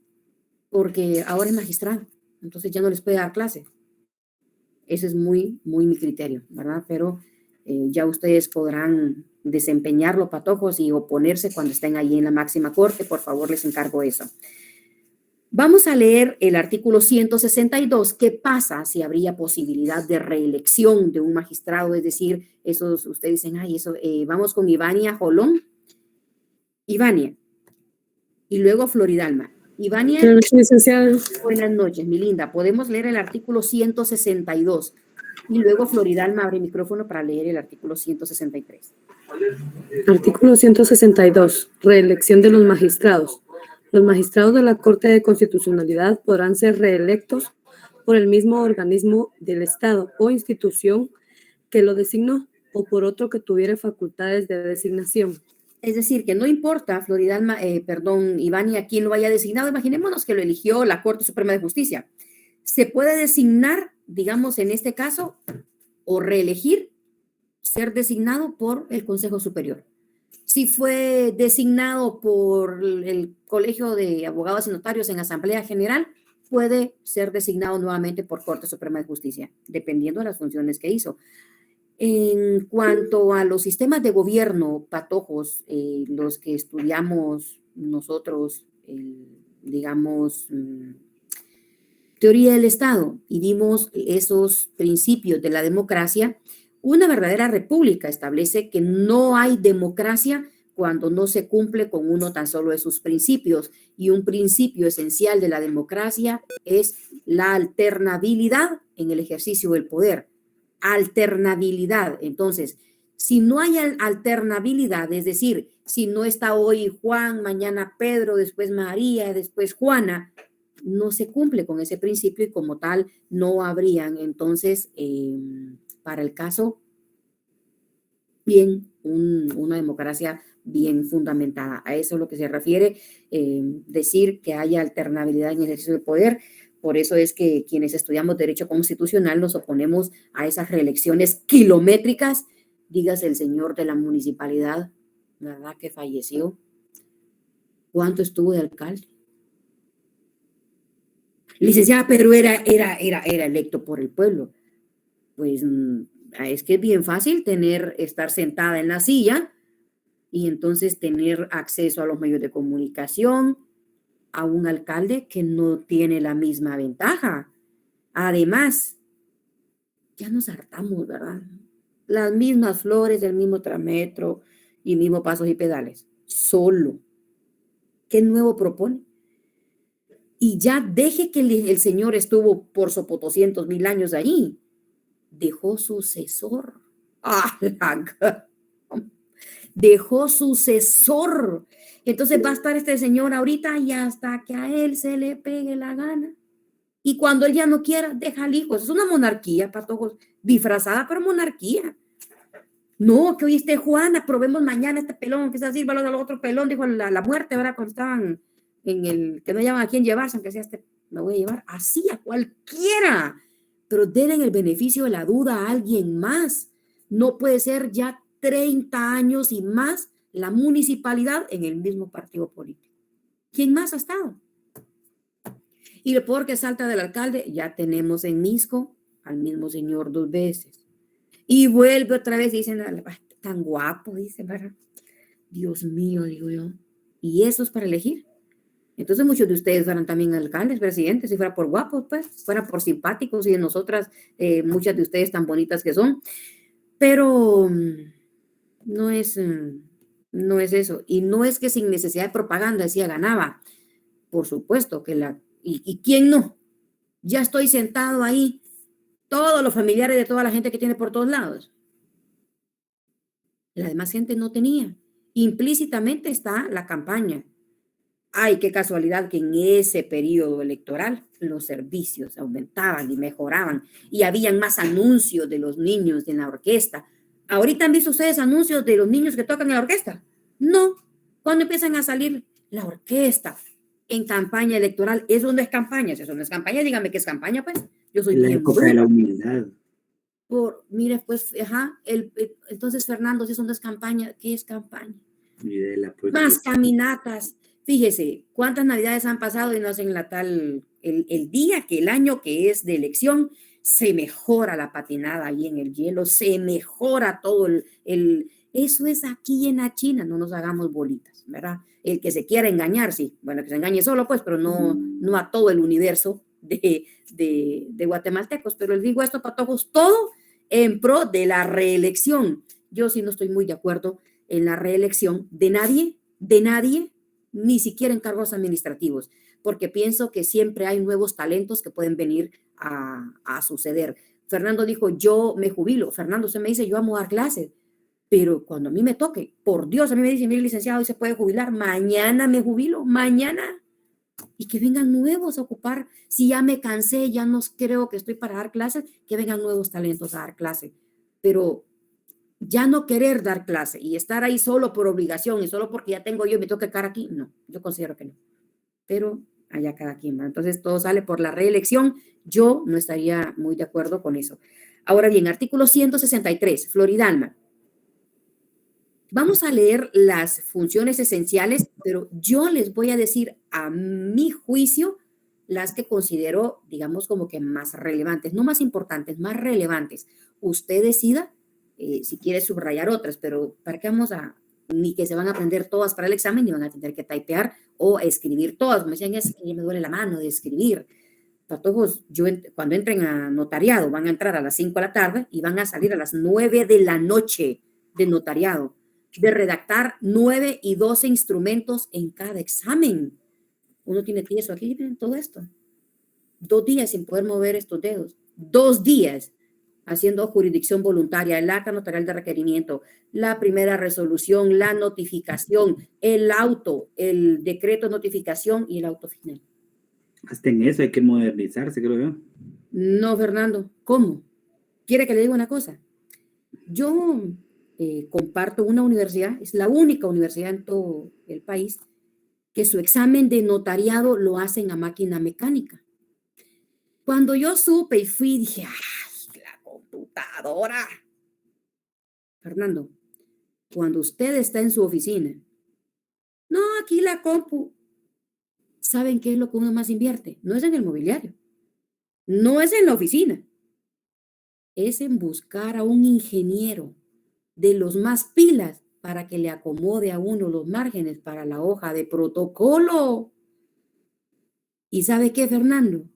porque ahora es magistrado, entonces ya no les puede dar clase. Ese es muy mi criterio, ¿verdad? Pero Ya ustedes podrán desempeñarlo, patojos, y oponerse cuando estén ahí en la máxima corte. Por favor, les encargo eso. Vamos a leer el artículo 162. ¿Qué pasa si habría posibilidad de reelección de un magistrado? Es decir, esos, ustedes dicen, ay, eso, vamos con Ivania Jolón. Ivania. Y luego Floridalma. Ivania. Licenciada. Buenas noches, mi linda. Podemos leer el artículo 162. Y luego Floridalma abre el micrófono para leer el artículo 163. Artículo 162. Reelección de los magistrados. Los magistrados de la Corte de Constitucionalidad podrán ser reelectos por el mismo organismo del Estado o institución que lo designó o por otro que tuviera facultades de designación. Es decir, que no importa, Floridalma, Ivania, quién lo haya designado. Imaginémonos que lo eligió la Corte Suprema de Justicia. Se puede designar, digamos, en este caso, o reelegir, ser designado por el Consejo Superior. Si fue designado por el Colegio de Abogados y Notarios en Asamblea General, puede ser designado nuevamente por Corte Suprema de Justicia, dependiendo de las funciones que hizo. En cuanto a los sistemas de gobierno, patojos, los que estudiamos nosotros, digamos, teoría del Estado, y vimos esos principios de la democracia, una verdadera república establece que no hay democracia cuando no se cumple con uno tan solo de sus principios. Y un principio esencial de la democracia es la alternabilidad en el ejercicio del poder. Alternabilidad. Entonces, si no hay alternabilidad, es decir, si no está hoy Juan, mañana Pedro, después María, después Juana, no se cumple con ese principio y como tal no habrían entonces, para el caso, bien, una democracia bien fundamentada. A eso es lo que se refiere decir que haya alternabilidad en el ejercicio del poder. Por eso es que quienes estudiamos Derecho Constitucional nos oponemos a esas reelecciones kilométricas. Dígase el señor de la municipalidad, ¿verdad?, que falleció. ¿Cuánto estuvo de alcalde? Licenciada, pero era electo por el pueblo. Pues es que es bien fácil estar sentada en la silla y entonces tener acceso a los medios de comunicación, a un alcalde que no tiene la misma ventaja. Además, ya nos hartamos, ¿verdad? Las mismas flores, el mismo trámetro y mismo pasos y pedales. Solo. ¿Qué nuevo propone? Y ya deje que el señor estuvo por sopotoscientos mil años allí. Dejó sucesor. Dejó sucesor. Entonces va a estar este señor ahorita y hasta que a él se le pegue la gana. Y cuando él ya no quiera, deja al hijo. Eso es una monarquía, patojos, disfrazada, pero monarquía. No, que hoy esté Juana, probemos mañana este pelón, que se sirva al otro pelón, dijo la muerte, ¿verdad? Cuando estaban en el, que no llaman a quién llevarse, aunque sea me voy a llevar, así a cualquiera. Pero denle el beneficio de la duda a alguien más. No puede ser ya 30 años y más la municipalidad en el mismo partido político. ¿Quién más ha estado? Y lo peor que salta del alcalde, ya tenemos en Misco al mismo señor 2 veces. Y vuelve otra vez y dicen, tan guapo, dice, ¿verdad? Dios mío, digo yo. ¿Y eso es para elegir? Entonces muchos de ustedes fueran también alcaldes, presidentes, si fuera por guapos, pues, fuera por simpáticos y de nosotras, muchas de ustedes tan bonitas que son. Pero no es eso. Y no es que sin necesidad de propaganda decía ganaba. Por supuesto que ¿y quién no? Ya estoy sentado ahí, todos los familiares de toda la gente que tiene por todos lados. La demás gente no tenía. Implícitamente está la campaña. Ay, qué casualidad que en ese periodo electoral los servicios aumentaban y mejoraban y habían más anuncios de los niños en la orquesta. ¿Ahorita han visto ustedes anuncios de los niños que tocan en la orquesta? No. ¿Cuándo empiezan a salir la orquesta en campaña electoral? Eso no es campaña. Si eso no es campaña, dígame qué es campaña, pues. Yo soy la bien época de la humildad. Mire, pues, entonces, Fernando, si eso no es campaña, ¿qué es campaña? Más caminatas. Fíjese, ¿cuántas navidades han pasado y no hacen la tal el día que el año que es de elección, se mejora la patinada ahí en el hielo, se mejora todo eso es aquí en la China, no nos hagamos bolitas, ¿verdad? El que se quiera engañar, sí, bueno, que se engañe solo, pues, pero no a todo el universo de guatemaltecos. Pero les digo esto, patojos, todo en pro de la reelección. Yo sí no estoy muy de acuerdo en la reelección de nadie, ni siquiera en cargos administrativos, porque pienso que siempre hay nuevos talentos que pueden venir a suceder. Fernando dijo, yo me jubilo. Fernando, usted me dice, yo amo dar clases, pero cuando a mí me toque, por Dios, a mí me dicen, mire, licenciado, y se puede jubilar, mañana me jubilo, mañana. Y que vengan nuevos a ocupar. Si ya me cansé, ya no creo que estoy para dar clases, que vengan nuevos talentos a dar clase. Pero ya no querer dar clase y estar ahí solo por obligación y solo porque ya tengo yo y me toca quedar aquí, no, yo considero que no. Pero allá cada quien, ¿no? Entonces todo sale por la reelección. Yo no estaría muy de acuerdo con eso. Ahora bien, artículo 163, Floridalma. Vamos a leer las funciones esenciales, pero yo les voy a decir a mi juicio las que considero, digamos, como que más relevantes, no más importantes, más relevantes. Usted decida si quiere subrayar otras, pero ¿para qué vamos a, ni que se van a aprender todas para el examen, ni van a tener que typear o escribir todas? Me decían, es que ya me duele la mano de escribir. Patojos, cuando entren a notariado, van a entrar a las 5 de la tarde y van a salir a las 9 de la noche de notariado, de redactar 9 y 12 instrumentos en cada examen. Uno tiene tieso aquí, miren todo esto. 2 días sin poder mover estos dedos. 2 días haciendo jurisdicción voluntaria, el acta notarial de requerimiento, la primera resolución, la notificación, el auto, el decreto de notificación y el auto final. Hasta en eso hay que modernizarse, creo yo. No, Fernando, ¿cómo? ¿Quiere que le diga una cosa? Yo comparto una universidad, es la única universidad en todo el país que su examen de notariado lo hacen a máquina mecánica. Cuando yo supe y fui, dije, ¡ay, la computadora! Fernando, cuando usted está en su oficina, no, aquí la compu, ¿saben qué es lo que uno más invierte? No es en el mobiliario, no es en la oficina, es en buscar a un ingeniero de los más pilas para que le acomode a uno los márgenes para la hoja de protocolo. ¿Y sabe qué, Fernando?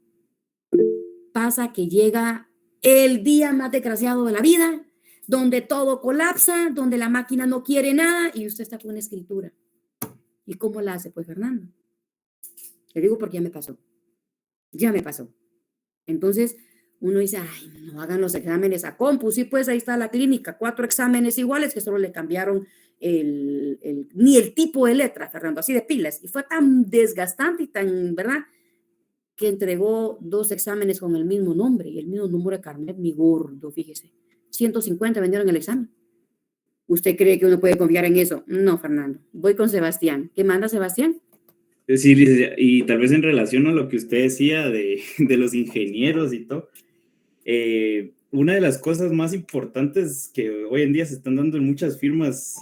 Pasa que llega el día más desgraciado de la vida, donde todo colapsa, donde la máquina no quiere nada y usted está con una escritura. ¿Y cómo la hace, pues, Fernando? Le digo porque ya me pasó. Ya me pasó. Entonces, uno dice, ay, no hagan los exámenes a compu. Sí, pues ahí está la clínica, 4 exámenes iguales que solo le cambiaron ni el tipo de letra, Fernando, así de pilas. Y fue tan desgastante y tan, ¿verdad?, que entregó 2 exámenes con el mismo nombre y el mismo número de carnet, mi gordo, fíjese. 150 vendieron el examen. ¿Usted cree que uno puede confiar en eso? No, Fernando. Voy con Sebastián. ¿Qué manda, Sebastián? Sí, y tal vez en relación a lo que usted decía de los ingenieros y todo, una de las cosas más importantes que hoy en día se están dando en muchas firmas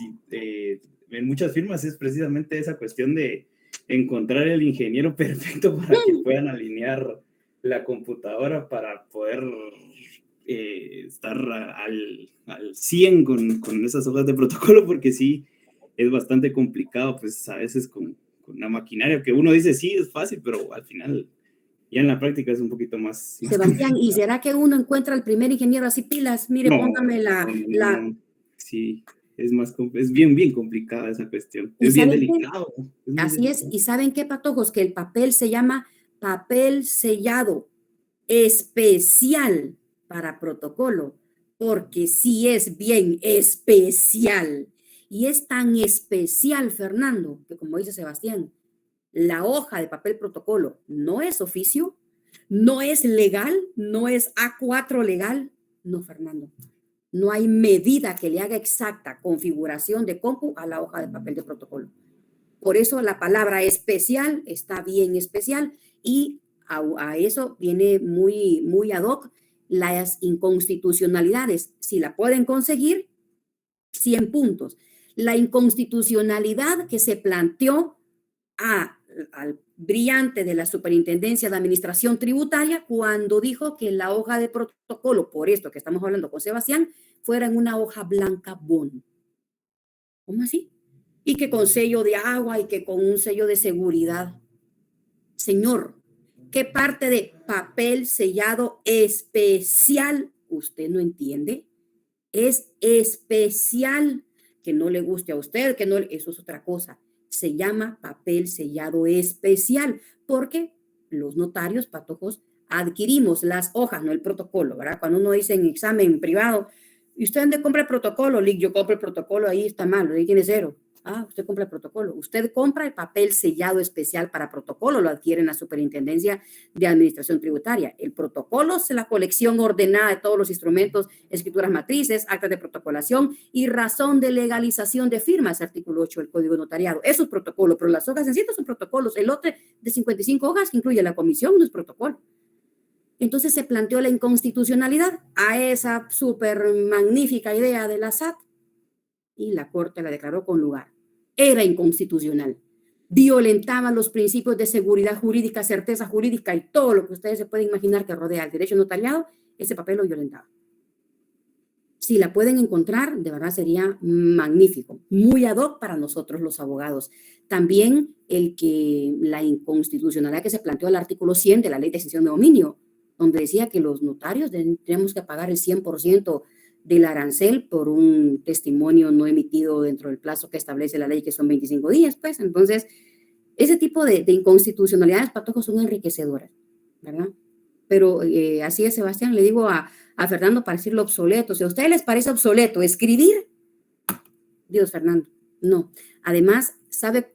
es precisamente esa cuestión de encontrar el ingeniero perfecto para que puedan alinear la computadora para poder estar al 100 con esas hojas de protocolo, porque sí, es bastante complicado, pues a veces con la maquinaria, que uno dice sí, es fácil, pero al final ya en la práctica es un poquito más Sebastián, ¿y será que uno encuentra al primer ingeniero así pilas? Mire, no, póngame no. Sí, es bien complicada esa cuestión. Es bien delicado. Así es. ¿Y saben qué, patojos? Que el papel se llama papel sellado especial para protocolo, porque sí es bien especial. Y es tan especial, Fernando, que como dice Sebastián, la hoja de papel protocolo no es oficio, no es legal, no es A4 legal. No, Fernando. No hay medida que le haga exacta configuración de compu a la hoja de papel de protocolo. Por eso la palabra especial está bien especial y a eso viene muy ad hoc las inconstitucionalidades. Si la pueden conseguir, 100 puntos. La inconstitucionalidad que se planteó brillante de la Superintendencia de Administración Tributaria cuando dijo que la hoja de protocolo, por esto que estamos hablando con Sebastián, fuera en una hoja blanca bond. ¿Cómo así? Y que con sello de agua y que con un sello de seguridad. Señor, ¿qué parte de papel sellado especial usted no entiende? Es especial. Que no le guste a usted, que no, eso es otra cosa. Se llama papel sellado especial porque los notarios, patojos, adquirimos las hojas, no el protocolo, ¿verdad? Cuando uno dice en examen privado, ¿y usted dónde compra el protocolo? Yo compro el protocolo, ahí está mal, ahí tiene 0. Ah, usted compra el protocolo. Usted compra el papel sellado especial para protocolo, lo adquiere en la Superintendencia de Administración Tributaria. El protocolo es la colección ordenada de todos los instrumentos, escrituras matrices, actas de protocolación y razón de legalización de firmas, artículo 8 del Código Notariado. Eso es protocolo, pero las hojas en sí son protocolos. El lote de 55 hojas que incluye la comisión no es protocolo. Entonces se planteó la inconstitucionalidad a esa súper magnífica idea de la SAT y la Corte la declaró con lugar. Era inconstitucional. Violentaba los principios de seguridad jurídica, certeza jurídica y todo lo que ustedes se pueden imaginar que rodea el derecho notariado, ese papel lo violentaba. Si la pueden encontrar, de verdad sería magnífico, muy ad hoc para nosotros los abogados. También la inconstitucionalidad que se planteó al artículo 100 de la Ley de Extinción de Dominio, donde decía que los notarios tenemos que pagar el 100% del arancel por un testimonio no emitido dentro del plazo que establece la ley, que son 25 días, pues. Entonces, ese tipo de inconstitucionalidades, patojos, son enriquecedoras, ¿verdad? Pero así es, Sebastián, le digo a Fernando para decirlo obsoleto. Si a ustedes les parece obsoleto escribir, Dios, Fernando, no. Además, ¿sabe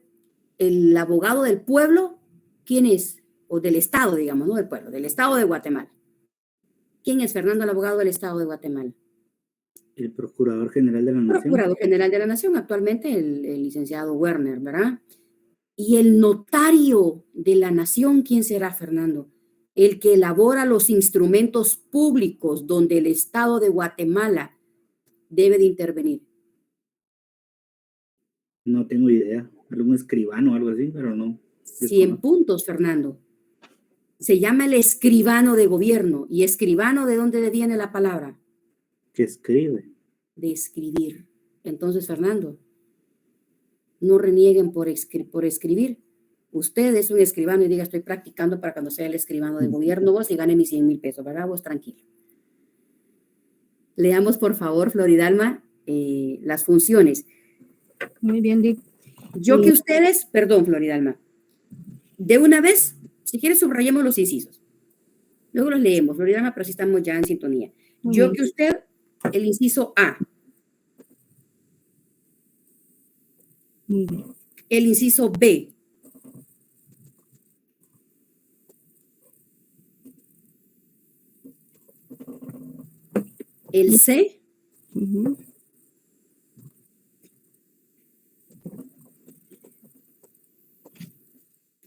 el abogado del pueblo quién es? O del Estado, digamos, no del pueblo, del Estado de Guatemala. ¿Quién es Fernando, el abogado del Estado de Guatemala? El Procurador General de la Nación. Procurador General de la Nación, actualmente el licenciado Werner, ¿verdad? Y el notario de la Nación, ¿quién será, Fernando? El que elabora los instrumentos públicos donde el Estado de Guatemala debe de intervenir. No tengo idea. Algún escribano o algo así, pero no. 100 puntos, Fernando. Se llama el escribano de gobierno. ¿Y escribano de dónde viene la palabra? Que escribe. De escribir. Entonces, Fernando, no renieguen por escribir. Usted es un escribano y diga, estoy practicando para cuando sea el escribano de gobierno, vos y gane mis 100,000 pesos, ¿verdad? Vos tranquilo. Leamos, por favor, Floridalma, las funciones. Muy bien, Dick. Yo que ustedes, perdón, Floridalma, de una vez, si quieres subrayemos los incisos. Luego los leemos, Floridalma, pero sí estamos ya en sintonía. Yo que usted, el inciso A. Muy bien. El inciso B. El C.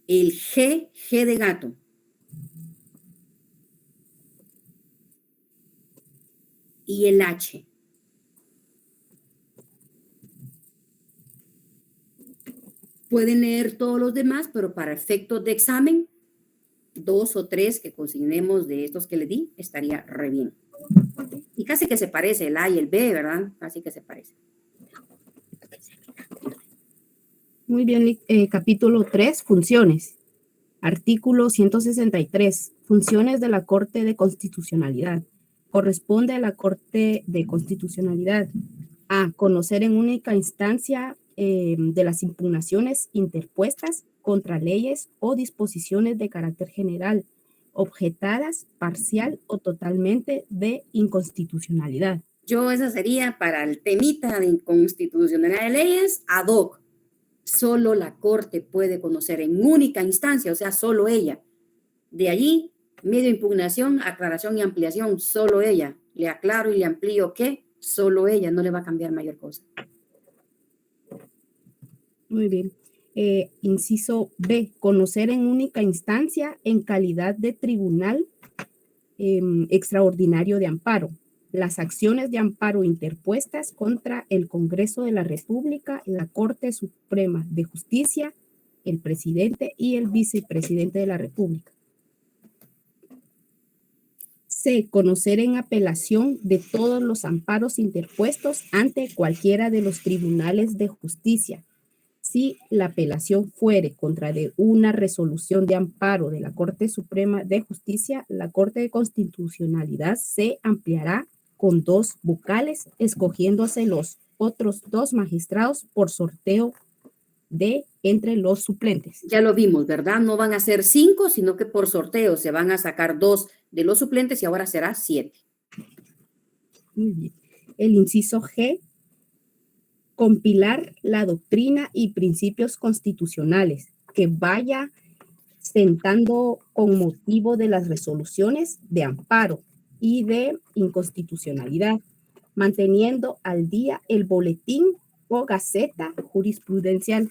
El G, G de gato. Y el H. Pueden leer todos los demás, pero para efectos de examen, 2 o 3 que consignemos de estos que le di, estaría re bien. Y casi que se parece el A y el B, ¿verdad? Casi que se parece. Muy bien, capítulo 3, funciones. Artículo 163, funciones de la Corte de Constitucionalidad. Corresponde a la Corte de Constitucionalidad a conocer en única instancia de las impugnaciones interpuestas contra leyes o disposiciones de carácter general, objetadas parcial o totalmente de inconstitucionalidad. Esa sería para el temita de inconstitucionalidad de leyes ad hoc. Solo la Corte puede conocer en única instancia, o sea, solo ella. De allí, medio impugnación, aclaración y ampliación, solo ella. Le aclaro y le amplío que solo ella, no le va a cambiar mayor cosa. Muy bien. Inciso B, conocer en única instancia en calidad de tribunal extraordinario de amparo las acciones de amparo interpuestas contra el Congreso de la República, la Corte Suprema de Justicia el presidente y el vicepresidente de la República. C. Conocer en apelación de todos los amparos interpuestos ante cualquiera de los tribunales de justicia. Si la apelación fuere contra de una resolución de amparo de la Corte Suprema de Justicia, la Corte de Constitucionalidad se ampliará con 2 vocales, escogiéndose los otros 2 magistrados por sorteo de entre los suplentes. Ya lo vimos, ¿verdad? No van a ser 5, sino que por sorteo se van a sacar 2 de los suplentes y ahora será 7. Muy bien. El inciso G, compilar la doctrina y principios constitucionales que vaya sentando con motivo de las resoluciones de amparo y de inconstitucionalidad, manteniendo al día el boletín o gaceta jurisprudencial.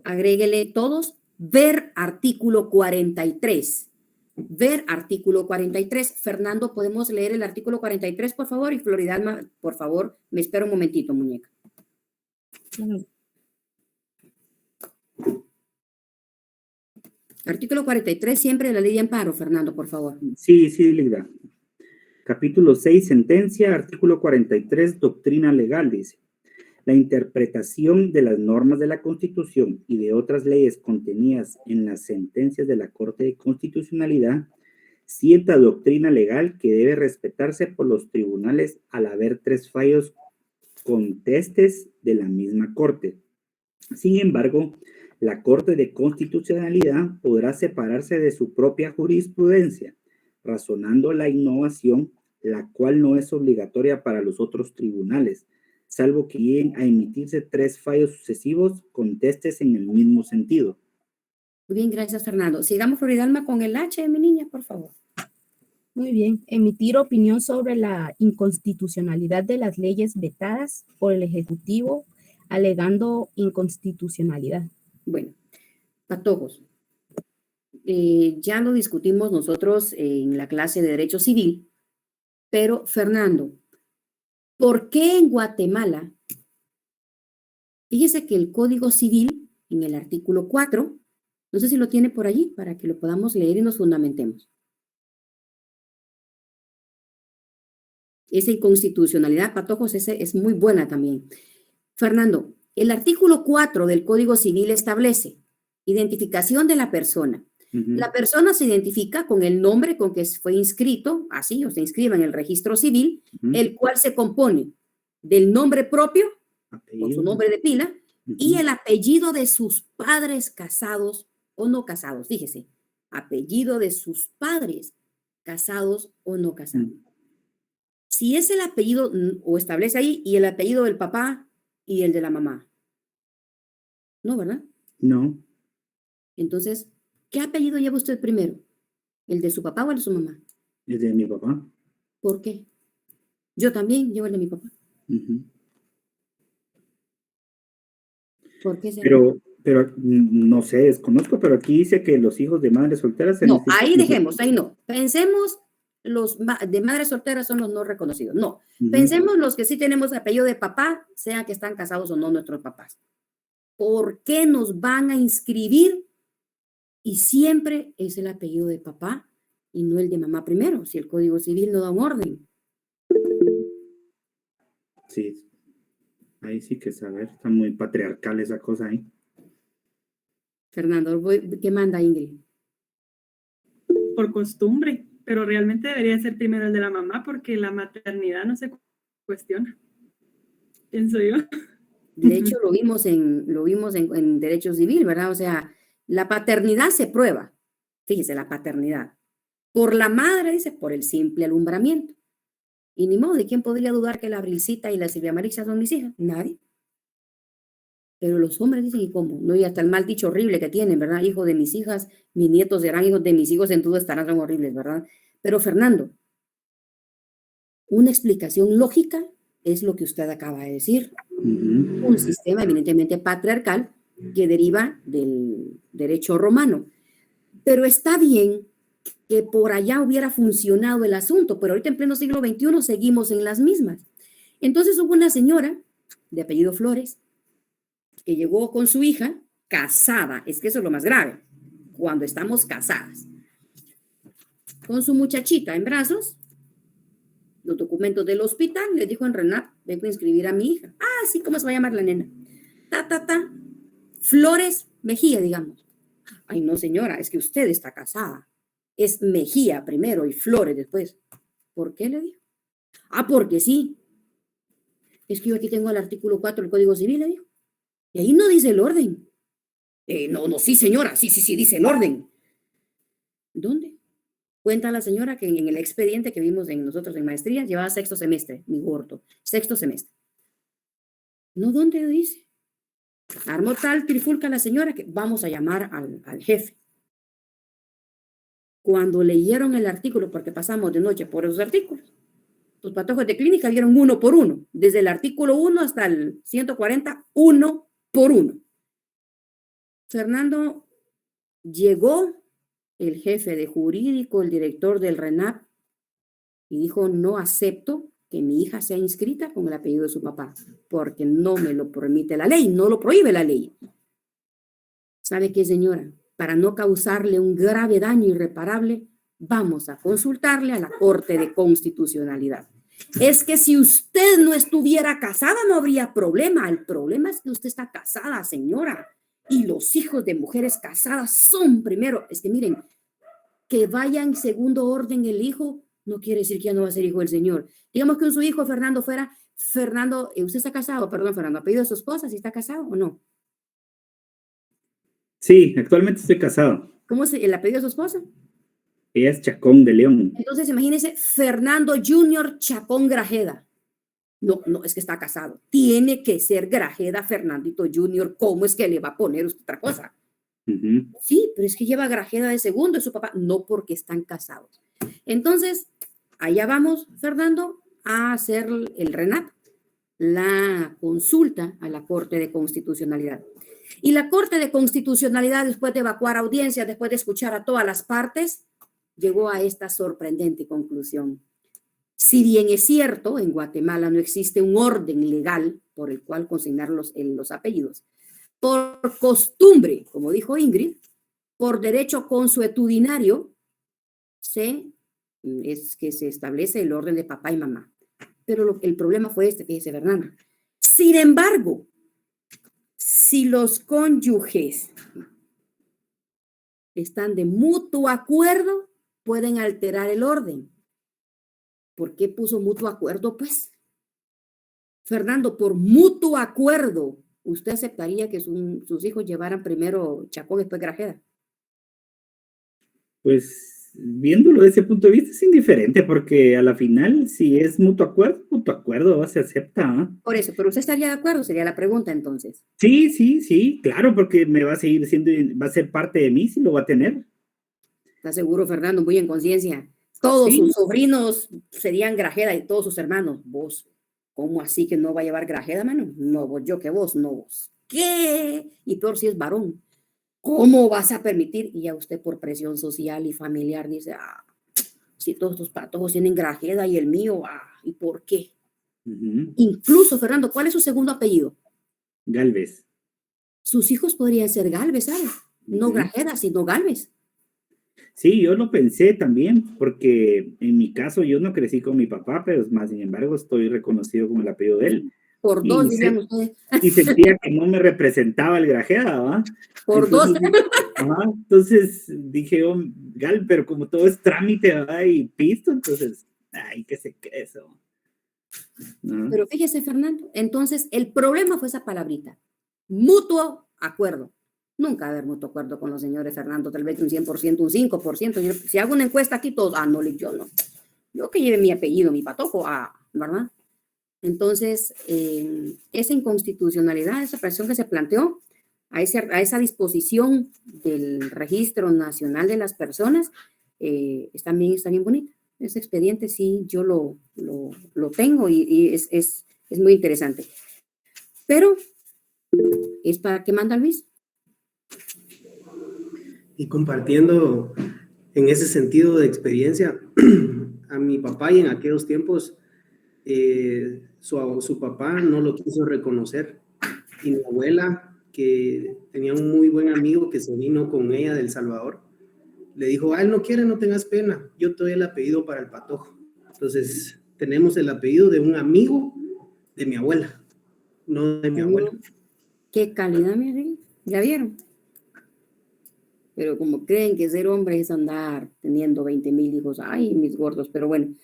Agréguele todos, ver artículo 43. Ver artículo 43. Fernando, ¿podemos leer el artículo 43, por favor? Y Floridalma, por favor, me espera un momentito, muñeca. Artículo 43, siempre de la ley de amparo, Fernando, por favor. Sí, Linda. Capítulo 6, sentencia, artículo 43, doctrina legal, dice. La interpretación de las normas de la Constitución y de otras leyes contenidas en las sentencias de la Corte de Constitucionalidad sienta doctrina legal que debe respetarse por los tribunales al haber 3 fallos contestes de la misma Corte. Sin embargo, la Corte de Constitucionalidad podrá separarse de su propia jurisprudencia, razonando la innovación, la cual no es obligatoria para los otros tribunales, salvo que lleguen a emitirse 3 fallos sucesivos contestes en el mismo sentido. Muy bien, gracias, Fernando. Sigamos, Floridalma, con el H, mi niña, por favor. Muy bien. Emitir opinión sobre la inconstitucionalidad de las leyes vetadas por el Ejecutivo, alegando inconstitucionalidad. Bueno, patojos. Ya lo discutimos nosotros en la clase de Derecho Civil, pero, Fernando, ¿por qué en Guatemala? Fíjese que el Código Civil, en el artículo 4, no sé si lo tiene por allí, para que lo podamos leer y nos fundamentemos. Esa inconstitucionalidad, patojos, esa es muy buena también. Fernando, el artículo 4 del Código Civil establece identificación de la persona. La persona se identifica con el nombre con que fue inscrito, así, o se inscribe en el registro civil, el cual se compone del nombre propio, o su nombre de pila, y el apellido de sus padres casados o no casados. Fíjese, apellido de sus padres casados o no casados. Si es el apellido, o establece ahí, y el apellido del papá y el de la mamá. No, ¿verdad? No. Entonces, ¿qué apellido lleva usted primero? ¿El de su papá o el de su mamá? El de mi papá. ¿Por qué? Yo también llevo el de mi papá. ¿Por qué será? Pero no sé, desconozco, pero aquí dice que los hijos de madres solteras... No, ahí dejemos, ahí no. Pensemos, los de madres solteras son los no reconocidos. No, pensemos los que sí tenemos apellido de papá, sea que están casados o no nuestros papás. ¿Por qué nos van a inscribir? Y siempre es el apellido de papá y no el de mamá primero, si el Código Civil no da un orden. Sí, ahí sí que saber, está muy patriarcal esa cosa ahí. Fernando, ¿qué manda Ingrid? Por costumbre, pero realmente debería ser primero el de la mamá porque la maternidad no se cuestiona, pienso yo. De hecho, lo vimos en Derecho Civil, ¿verdad? O sea, la paternidad se prueba, fíjese, la paternidad. Por la madre, dice, por el simple alumbramiento. Y ni modo, ¿de quién podría dudar que la Brilcita y la Silvia Marixa son mis hijas? Nadie. Pero los hombres dicen, ¿y cómo? No, y hasta el mal dicho horrible que tienen, ¿verdad? Hijo de mis hijas, mis nietos serán hijos de mis hijos, en todo estarán, son horribles, ¿verdad? Pero Fernando, una explicación lógica es lo que usted acaba de decir. Un sistema evidentemente patriarcal que deriva del derecho romano. Pero está bien que por allá hubiera funcionado el asunto, pero ahorita en pleno siglo XXI seguimos en las mismas. Entonces hubo una señora de apellido Flores que llegó con su hija casada, es que eso es lo más grave, cuando estamos casadas, con su muchachita en brazos, los documentos del hospital, le dijo en Renat, vengo a inscribir a mi hija. Ah, sí, ¿cómo se va a llamar la nena? Flores Mejía, digamos. Ay, no, señora, es que usted está casada. Es Mejía primero y Flores después. ¿Por qué le dijo? Ah, porque sí. Es que yo aquí tengo el artículo 4 del Código Civil, le dijo. Y ahí no dice el orden. No, sí, señora, sí, dice el orden. ¿Dónde? Cuenta la señora que en el expediente que vimos nosotros en maestría llevaba sexto semestre, mi gordo, sexto semestre. ¿No dónde dice? Armó tal trifulca la señora que vamos a llamar al jefe. Cuando leyeron el artículo, porque pasamos de noche por esos artículos, los patojos de clínica vieron uno por uno, desde el artículo 1 hasta el 140, uno por uno. Fernando, llegó el jefe de jurídico, el director del RENAP, y dijo, no acepto que mi hija sea inscrita con el apellido de su papá, porque no me lo permite la ley, no lo prohíbe la ley. ¿Sabe qué, señora? Para no causarle un grave daño irreparable, vamos a consultarle a la Corte de Constitucionalidad. Es que si usted no estuviera casada, no habría problema. El problema es que usted está casada, señora. Y los hijos de mujeres casadas son primero. Es que miren, que vaya en segundo orden el hijo, no quiere decir que ya no va a ser hijo del Señor. Digamos que su hijo Fernando fuera, Fernando, usted está casado, perdón, Fernando, ¿ha pedido a su esposa si está casado o no? Sí, actualmente estoy casado. ¿Cómo es el apellido de su esposa? Ella es Chacón de León. Entonces, imagínese, Fernando Junior Chacón Grajeda. No, es que está casado. Tiene que ser Grajeda Fernandito Junior. ¿Cómo es que le va a poner usted otra cosa? Sí, pero es que lleva Grajeda de segundo, es su papá. No, porque están casados. Entonces, allá vamos, Fernando, a hacer el RENAP, la consulta a la Corte de Constitucionalidad. Y la Corte de Constitucionalidad, después de evacuar audiencias, después de escuchar a todas las partes, llegó a esta sorprendente conclusión. Si bien es cierto, en Guatemala no existe un orden legal por el cual consignar los apellidos, por costumbre, como dijo Ingrid, por derecho consuetudinario, es que se establece el orden de papá y mamá. Pero el problema fue este que dice Fernando. Sin embargo, si los cónyuges están de mutuo acuerdo, pueden alterar el orden. ¿Por qué puso mutuo acuerdo, pues? Fernando, por mutuo acuerdo, ¿usted aceptaría que sus hijos llevaran primero Chacón y después Grajeda? Pues, viéndolo desde ese punto de vista, es indiferente, porque a la final, si es mutuo acuerdo se acepta. ¿Eh? Por eso, pero ¿usted estaría de acuerdo? Sería la pregunta, entonces. Sí, claro, porque me va a seguir siendo, va a ser parte de mí si lo va a tener. ¿Está seguro, Fernando? Muy en conciencia. Todos sus sobrinos serían Grajeda y todos sus hermanos. Vos, ¿cómo así que no va a llevar Grajeda, mano? No, vos, yo que vos, no vos. ¿Qué? Y peor si es varón. ¿Cómo vas a permitir? Y ya usted por presión social y familiar dice, si todos tus patojos tienen Grajeda y el mío, ¿y por qué? Incluso, Fernando, ¿cuál es su segundo apellido? Galvez. Sus hijos podrían ser Galvez, ¿sabes? No Grajeda, sino Galvez. Sí, yo lo pensé también, porque en mi caso yo no crecí con mi papá, pero más sin embargo estoy reconocido como el apellido de él. Por dos, dirían ustedes. Y sentía que no me representaba el Grajeda, ¿va? Por dos. Entonces dije, Gal, pero como todo es trámite, ¿va? Y pisto, entonces, que se quede eso. ¿No? Pero fíjese, Fernando, entonces el problema fue esa palabrita, mutuo acuerdo. Nunca haber mutuo acuerdo con los señores, Fernando, tal vez un 100%, un 5%. Si hago una encuesta aquí, todos, no, yo no. Yo que lleve mi apellido, mi patojo, ¿verdad? Entonces, esa inconstitucionalidad, esa presión que se planteó, a esa disposición del Registro Nacional de las Personas, está bien bonita. Ese expediente sí, yo lo tengo y es muy interesante. Pero, ¿es para qué manda Luis? Y compartiendo en ese sentido de experiencia, a mi papá y en aquellos tiempos, su papá no lo quiso reconocer y mi abuela que tenía un muy buen amigo que se vino con ella de El Salvador. Le dijo, él no quiere, no tengas pena, yo te doy el apellido para el patojo. Entonces, tenemos el apellido de un amigo de mi abuela, no de mi abuelo. Qué calidad, mi rey. ¿Ya vieron? Pero como creen que ser hombre es andar teniendo 20,000 hijos, ay, mis gordos, pero bueno,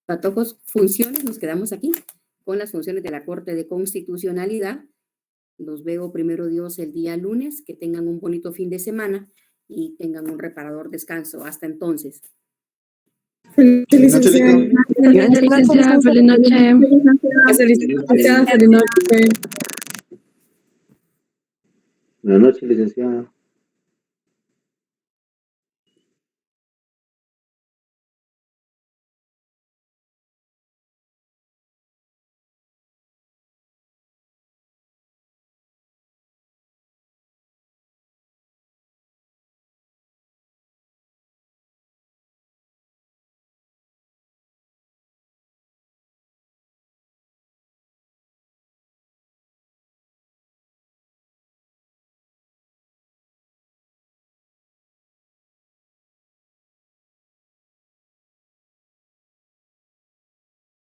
patojos, funciones, nos quedamos aquí con las funciones de la Corte de Constitucionalidad. Los veo primero Dios el día lunes, que tengan un bonito fin de semana y tengan un reparador descanso. Hasta entonces. Feliz noche, licenciada. Feliz noche. Buenas noches, licenciada.